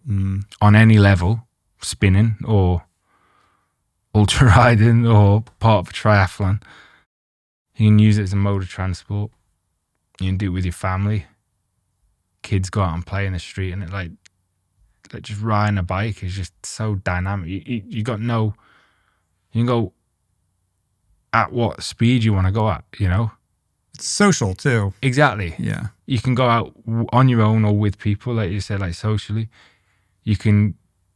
on any level, spinning or ultra riding or part of a triathlon. You can use it as a mode of transport. You can do it with your family. Kids go out and play in the street, and it like just riding a bike is just so dynamic. You got no, you can go at what speed you want to go at, It's social too. Exactly. Yeah. You can go out on your own or with people, like you said, like socially. You can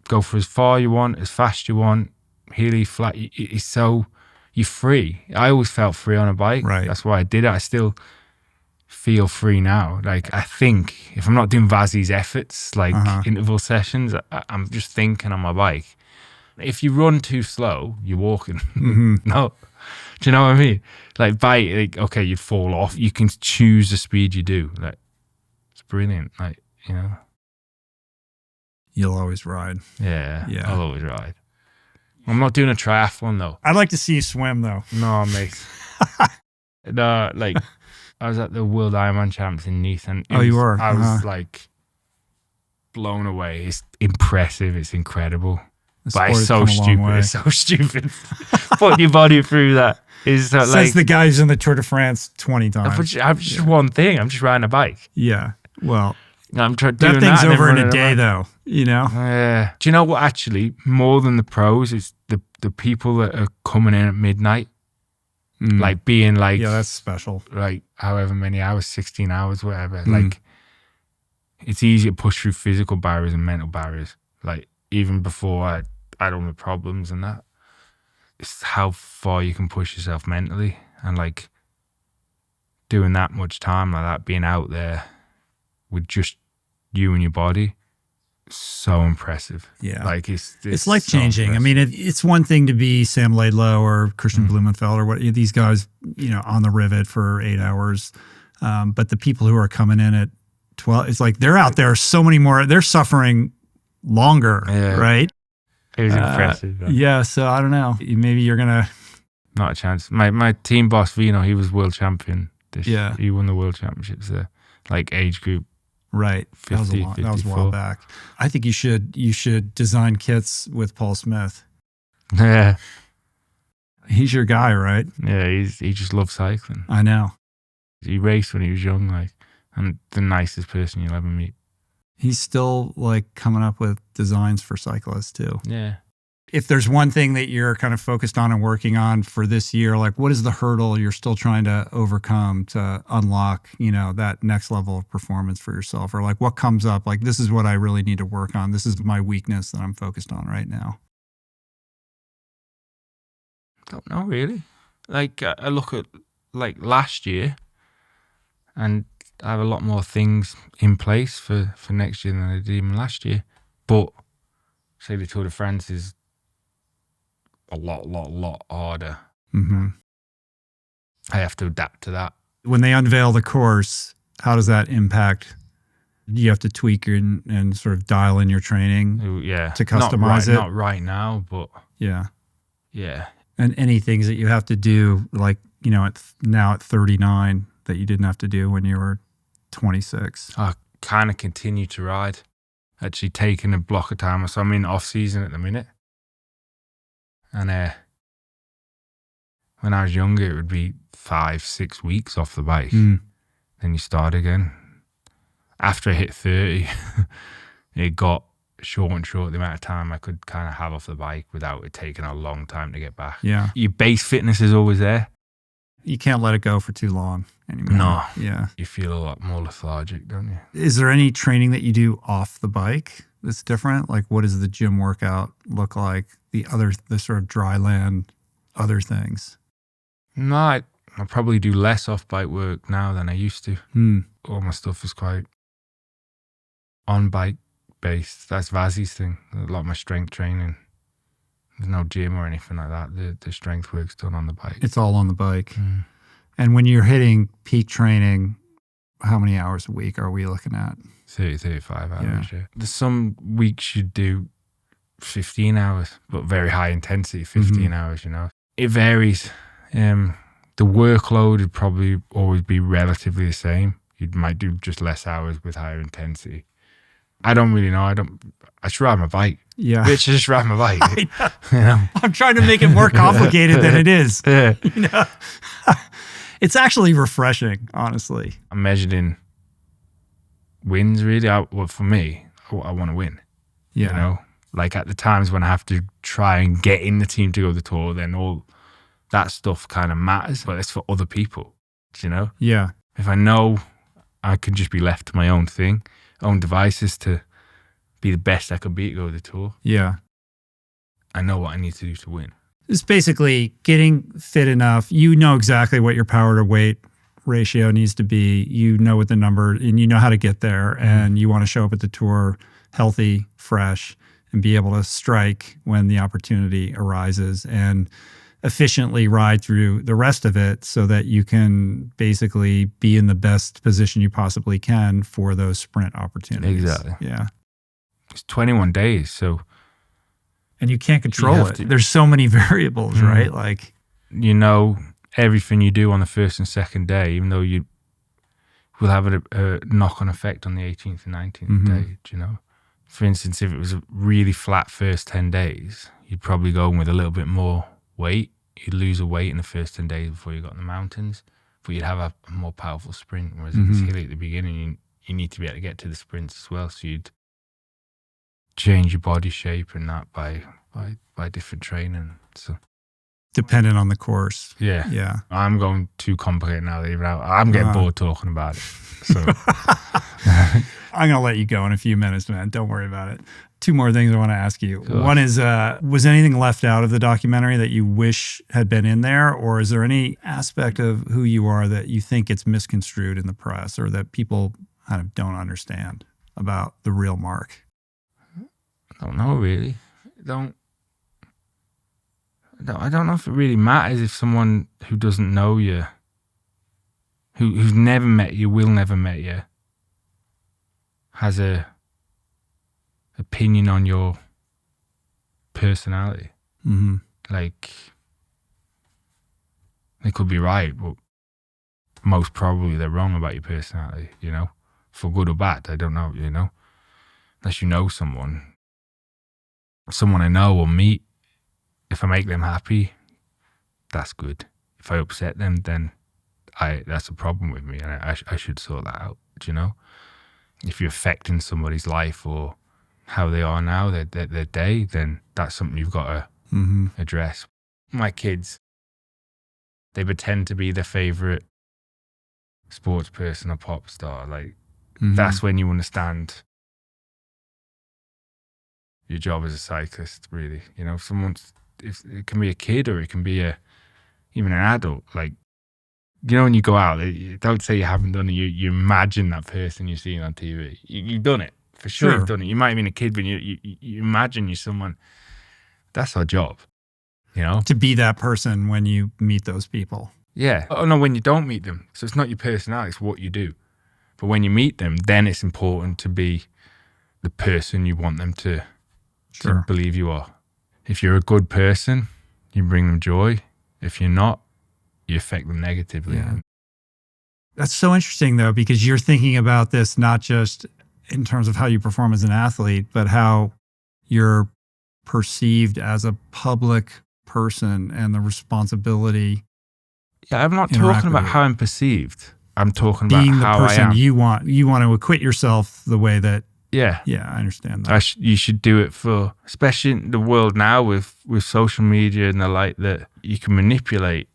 go for as far you want, as fast you want, hilly, flat. It's so, you're free. I always felt free on a bike. Right. That's why I did it. I still feel free now. Like, I think if I'm not doing Vazzy's efforts, like interval sessions, I'm just thinking on my bike. If you run too slow, you're walking. No. Do you know what I mean? Like, bike, like, okay, you'd fall off. You can choose the speed you do. Like, it's brilliant. Like, You'll always ride. Yeah. Yeah. I'll always ride. I'm not doing a triathlon though. I'd like to see you swim though. No, mate. No, like, I was at the World Ironman Champs in Nice, and you were? I was like blown away. It's impressive. It's incredible. The But it's sport so has come a long stupid. way. It's so stupid. Putting your body through that is like, Says the guy who's in the Tour de France 20 times. I'm just one thing. I'm just riding a bike. Yeah. Well, I'm trying that doing thing's that and then over in a running day around. though, Yeah. Do you know what, actually, more than the pros, is the people that are coming in at midnight, like being like, Yeah, that's special. like however many hours, 16 hours, whatever. Like, it's easy to push through physical barriers and mental barriers. Like, even before I had all my problems and that, it's how far you can push yourself mentally. And like, doing that much time like that, being out there with just you and your body, so impressive. Yeah. Like, it's life changing. So I mean, it's one thing to be Sam Laidlow or Christian Blumenfeld or what these guys, on the rivet for 8 hours. But the people who are coming in at 12, it's like they're out there so many more. They're suffering longer, right? It was impressive. Yeah. So I don't know. Maybe you're gonna. Not a chance. My team boss Vino, he was world champion. Yeah. He won the world championships there, like age group. Right. 50, that was a while back. I think you should design kits with Paul Smith. Yeah. He's your guy, right? Yeah, he just loves cycling. I know. He raced when he was young, like, and the nicest person you'll ever meet. He's still like coming up with designs for cyclists too. Yeah. If there's one thing that you're kind of focused on and working on for this year, like what is the hurdle you're still trying to overcome to unlock, that next level of performance for yourself? Or like what comes up, like this is what I really need to work on. This is my weakness that I'm focused on right now. Don't know really. Like I look at like last year and I have a lot more things in place for next year than I did even last year. But say the Tour de France is a lot harder. Mm-hmm. I have to adapt to that. When they unveil the course, how does that impact? Do you have to tweak and sort of dial in your training Yeah. to customize it? Not right now, but yeah. Yeah. And any things that you have to do, like, now at 39 that you didn't have to do when you were 26? I kind of continue to ride. Actually taking a block of time. So I'm in off season at the minute. And when I was younger, it would be 5-6 weeks off the bike. Then you start again. After I hit 30, it got short and short the amount of time I could kind of have off the bike without it taking a long time to get back. Yeah. Your base fitness is always there. You can't let it go for too long anymore. No. Yeah. You feel a lot more lethargic, don't you? Is there any training that you do off the bike that's different? Like, what does the gym workout look like? The sort of dry land, other things? No, I probably do less off-bike work now than I used to. All my stuff is quite on-bike based. That's Vazzy's thing. A lot of my strength training. There's no gym or anything like that. The strength work's done on the bike. It's all on the bike. And when you're hitting peak training, how many hours a week are we looking at? 30, 35 hours, yeah. There's some weeks you do 15 hours, but very high intensity, 15 hours, It varies. The workload would probably always be relatively the same. You might do just less hours with higher intensity. I don't really know. I should ride my bike. Yeah. Bitch, just ride my bike. I'm trying to make it more complicated than it is. Yeah. It's actually refreshing, honestly. I'm measured in wins, really. For me, I want to win. Yeah. Like at the times when I have to try and get in the team to go to the Tour, then all that stuff kind of matters, but it's for other people, Yeah. If I know I can just be left to my own thing, own devices to be the best I could be to go to the Tour. Yeah. I know what I need to do to win. It's basically getting fit enough. You know exactly what your power to weight ratio needs to be. You know what the number, and you know how to get there. And you want to show up at the Tour healthy, fresh, and be able to strike when the opportunity arises and efficiently ride through the rest of it so that you can basically be in the best position you possibly can for those sprint opportunities. Exactly. Yeah. It's 21 days, so... And you can't control it. There's so many variables, right? Like, everything you do on the first and second day, even though you will have a knock-on effect on the 18th and 19th day, For instance, if it was a really flat first 10 days, you'd probably go in with a little bit more weight. You'd lose a weight in the first 10 days before you got in the mountains, but you'd have a more powerful sprint. Whereas if it's hilly at the beginning, you need to be able to get to the sprints as well. So you'd change your body shape and that by different training. So dependent on the course. Yeah. Yeah. I'm going too complicated now. Even I'm getting bored talking about it. So I'm going to let you go in a few minutes, man. Don't worry about it. Two more things I want to ask you. Sure. One is, was anything left out of the documentary that you wish had been in there? Or is there any aspect of who you are that you think gets misconstrued in the press or that people kind of don't understand about the real Mark? I don't know, really. I don't know if it really matters if someone who doesn't know you, who's never met you, will never met you, has a opinion on your personality. Mm-hmm. Like, they could be right, but most probably they're wrong about your personality, you know? For good or bad, I don't know, you know? Unless you know someone I know or meet, if I make them happy, that's good. If I upset them, then that's a problem with me, and I should sort that out, do you know? If you're affecting somebody's life or how they are now, their day, then that's something you've got to address. My kids, they pretend to be their favourite sports person or pop star. Like, that's when you understand your job as a cyclist, really. You know, if it can be a kid or it can be even an adult. Like, you know, when you go out, don't say you haven't done it. You imagine that person you're seeing on TV. You've done it. For sure, you've done it. You might have been a kid, but you imagine you're someone. That's our job, you know? To be that person when you meet those people. Yeah. Oh, no, when you don't meet them. So it's not your personality, it's what you do. But when you meet them, then it's important to be the person you want them to believe you are. If you're a good person, you bring them joy. If you're not, you affect them negatively. Yeah. That's so interesting, though, because you're thinking about this not just in terms of how you perform as an athlete, but how you're perceived as a public person and the responsibility. Yeah, I'm not talking about how I'm perceived. I'm talking about being the how person I am. you want to acquit yourself the way that. Yeah, I understand that. You should do it for, especially in the world now with social media and the like, that you can manipulate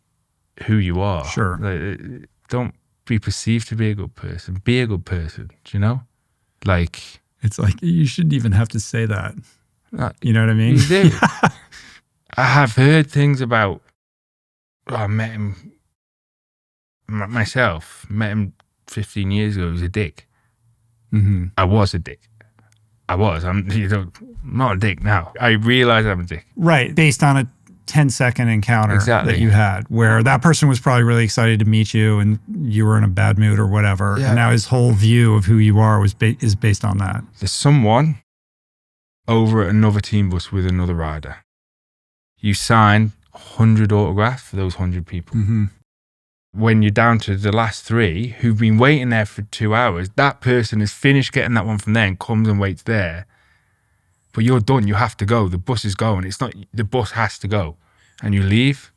who you are. Sure. Like, don't be perceived to be a good person. Be a good person. Do you know? Like, it's like you shouldn't even have to say that. You know what I mean? You do. I have heard things about. I met him myself. Met him 15 years ago. He was a dick. Mm-hmm. I was a dick. I'm not a dick now. I realize I'm a dick. Right, based on a 10-second encounter that you had, where that person was probably really excited to meet you, and you were in a bad mood or whatever. Yeah. And now his whole view of who you are is based on that. There's someone over at another team bus with another rider. You sign 100 autographs for those 100 people. Mm-hmm. When you're down to the last 3 who've been waiting there for 2 hours, that person has finished getting that one from there and comes and waits there. But you're done. You have to go. The bus is going. It's not, the bus has to go. And you leave.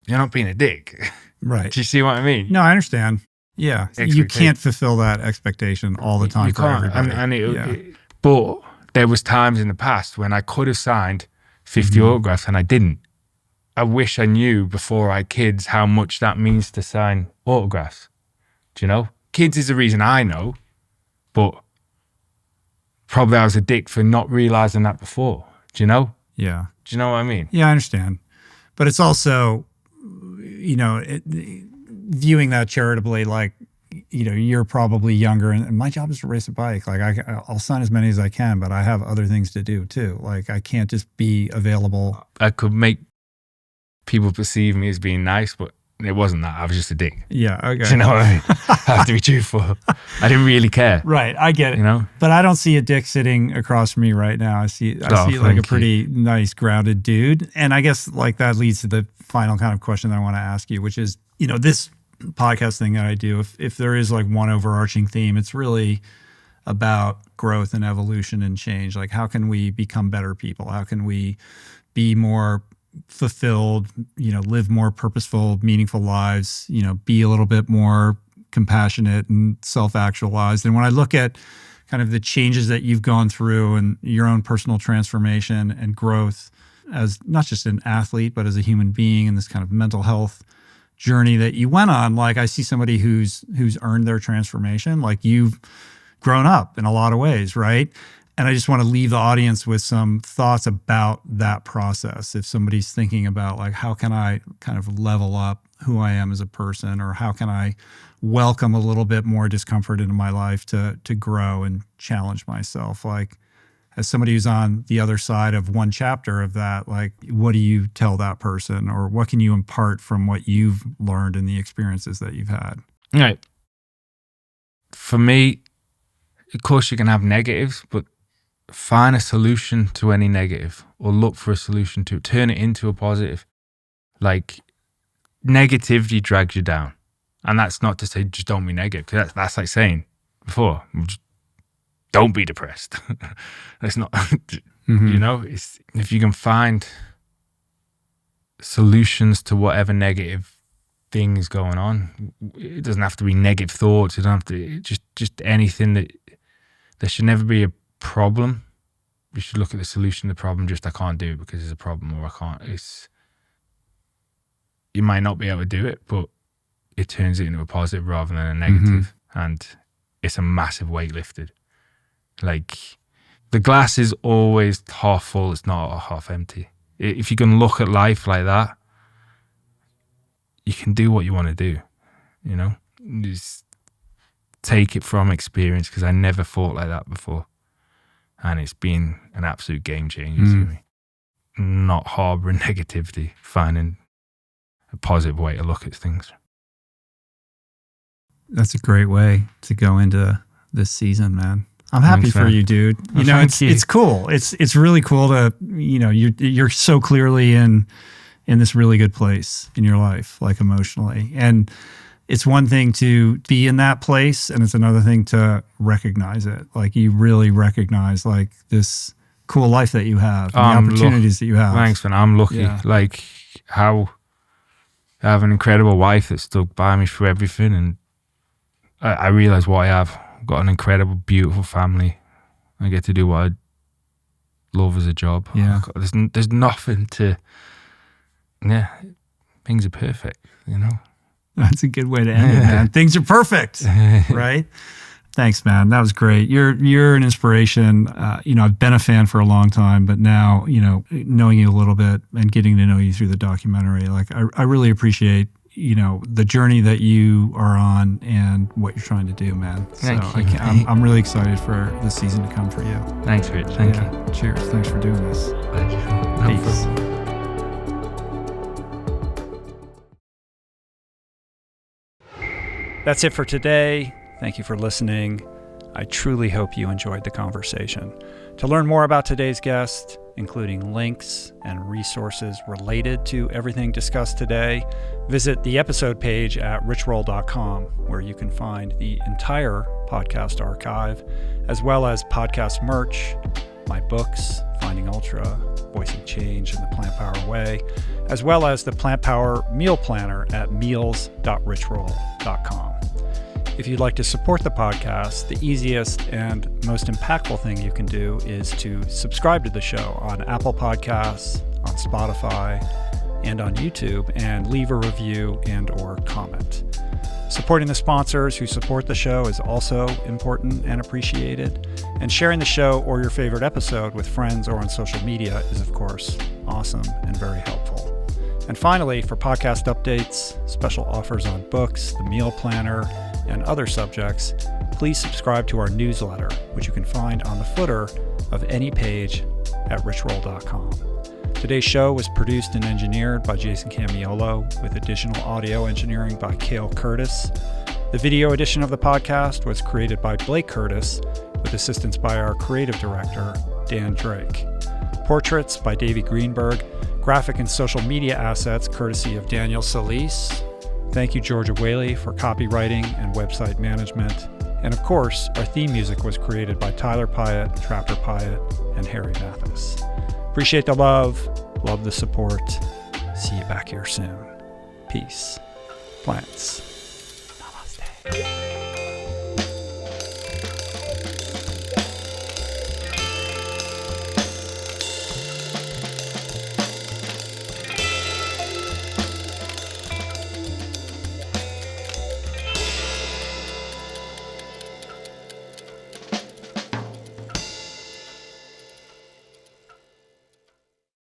You're not being a dick. Right. Do you see what I mean? No, I understand. Yeah. You can't fulfill that expectation all the time. You can't. Everybody. But there was times in the past when I could have signed 50 autographs and I didn't. I wish I knew before I had kids how much that means to sign autographs. Do you know? Kids is the reason I know, but probably I was a dick for not realizing that before. Do you know? Yeah. Do you know what I mean? Yeah, I understand. But it's also, you know, viewing that charitably, like, you know, you're probably younger and my job is to race a bike. Like, I'll sign as many as I can, but I have other things to do too. Like, I can't just be available. I could make people perceive me as being nice, but it wasn't that. I was just a dick. Yeah, okay. Do you know what I mean? I have to be truthful. I didn't really care. Right, I get it. You know? But I don't see a dick sitting across from me right now. I see like a pretty nice, grounded dude. And I guess like that leads to the final kind of question that I want to ask you, which is, you know, this podcast thing that I do, if there is like one overarching theme, it's really about growth and evolution and change. Like, how can we become better people? How can we be more fulfilled, you know, live more purposeful, meaningful lives, you know, be a little bit more compassionate and self-actualized. And when I look at kind of the changes that you've gone through and your own personal transformation and growth as not just an athlete, but as a human being in this kind of mental health journey that you went on. Like, I see somebody who's earned their transformation. Like, you've grown up in a lot of ways, right? And I just want to leave the audience with some thoughts about that process. If somebody's thinking about, like, how can I kind of level up who I am as a person, or how can I welcome a little bit more discomfort into my life to grow and challenge myself? Like, as somebody who's on the other side of one chapter of that, like, what do you tell that person, or what can you impart from what you've learned and the experiences that you've had? Right. For me, of course you can have negatives, but find a solution to any negative, or look for a solution to it. Turn it into a positive. Like, negativity drags you down. And that's not to say just don't be negative, because that's like saying before, just don't be depressed. That's not, you know, it's, if you can find solutions to whatever negative thing is going on, it doesn't have to be negative thoughts. It don't have to, just anything that, there should never be a problem. You should look at the solution to the problem. Just, I can't do it because there's a problem, or I can't. You might not be able to do it, but it turns it into a positive rather than a negative. And it's a massive weight lifted. Like, the glass is always half full. It's not half empty. If you can look at life like that, you can do what you want to do, you know? Just take it from experience, because I never thought like that before. And it's been an absolute game changer to me. Not harboring negativity, finding a positive way to look at things. That's a great way to go into this season, man. I'm happy Thanks, for man. you, dude. You know, it's cool. It's really cool to, you know, you're so clearly in this really good place in your life, like, emotionally. And it's one thing to be in that place, and it's another thing to recognize it. Like, you really recognize, like, this cool life that you have, and the opportunities that you have. Thanks, man. I'm lucky. Yeah. Like, how I have an incredible wife that stuck by me through everything, and I realize what I have. I've got an incredible, beautiful family. I get to do what I love as a job. Yeah. There's nothing to, things are perfect, you know? That's a good way to end it, man. Things are perfect, right? Thanks, man. That was great. You're an inspiration. You know, I've been a fan for a long time, but now, you know, knowing you a little bit and getting to know you through the documentary, like, I really appreciate, you know, the journey that you are on and what you're trying to do, man. Thank you. I'm really excited for the season to come for you. Thanks, Rich. Thank you. Cheers. Thanks for doing this. Peace. That's it for today. Thank you for listening. I truly hope you enjoyed the conversation. To learn more about today's guest, including links and resources related to everything discussed today, visit the episode page at richroll.com, where you can find the entire podcast archive, as well as podcast merch, my books, Finding Ultra, Voicing Change, and The Plant Power Way, as well as the Plant Power Meal Planner at meals.richroll.com. If you'd like to support the podcast, the easiest and most impactful thing you can do is to subscribe to the show on Apple Podcasts, on Spotify, and on YouTube, and leave a review and or comment. Supporting the sponsors who support the show is also important and appreciated, and sharing the show or your favorite episode with friends or on social media is, of course, awesome and very helpful. And finally, for podcast updates, special offers on books, the meal planner, and other subjects, please subscribe to our newsletter, which you can find on the footer of any page at richroll.com. Today's show was produced and engineered by Jason Camiolo, with additional audio engineering by Cale Curtis. The video edition of the podcast was created by Blake Curtis, with assistance by our creative director, Dan Drake. Portraits by Davey Greenberg, graphic and social media assets courtesy of Daniel Solis. Thank you, Georgia Whaley, for copywriting and website management. And of course, our theme music was created by Tyler Pyatt, Trapper Pyatt, and Harry Mathis. Appreciate the love the support. See you back here soon. Peace. Plants.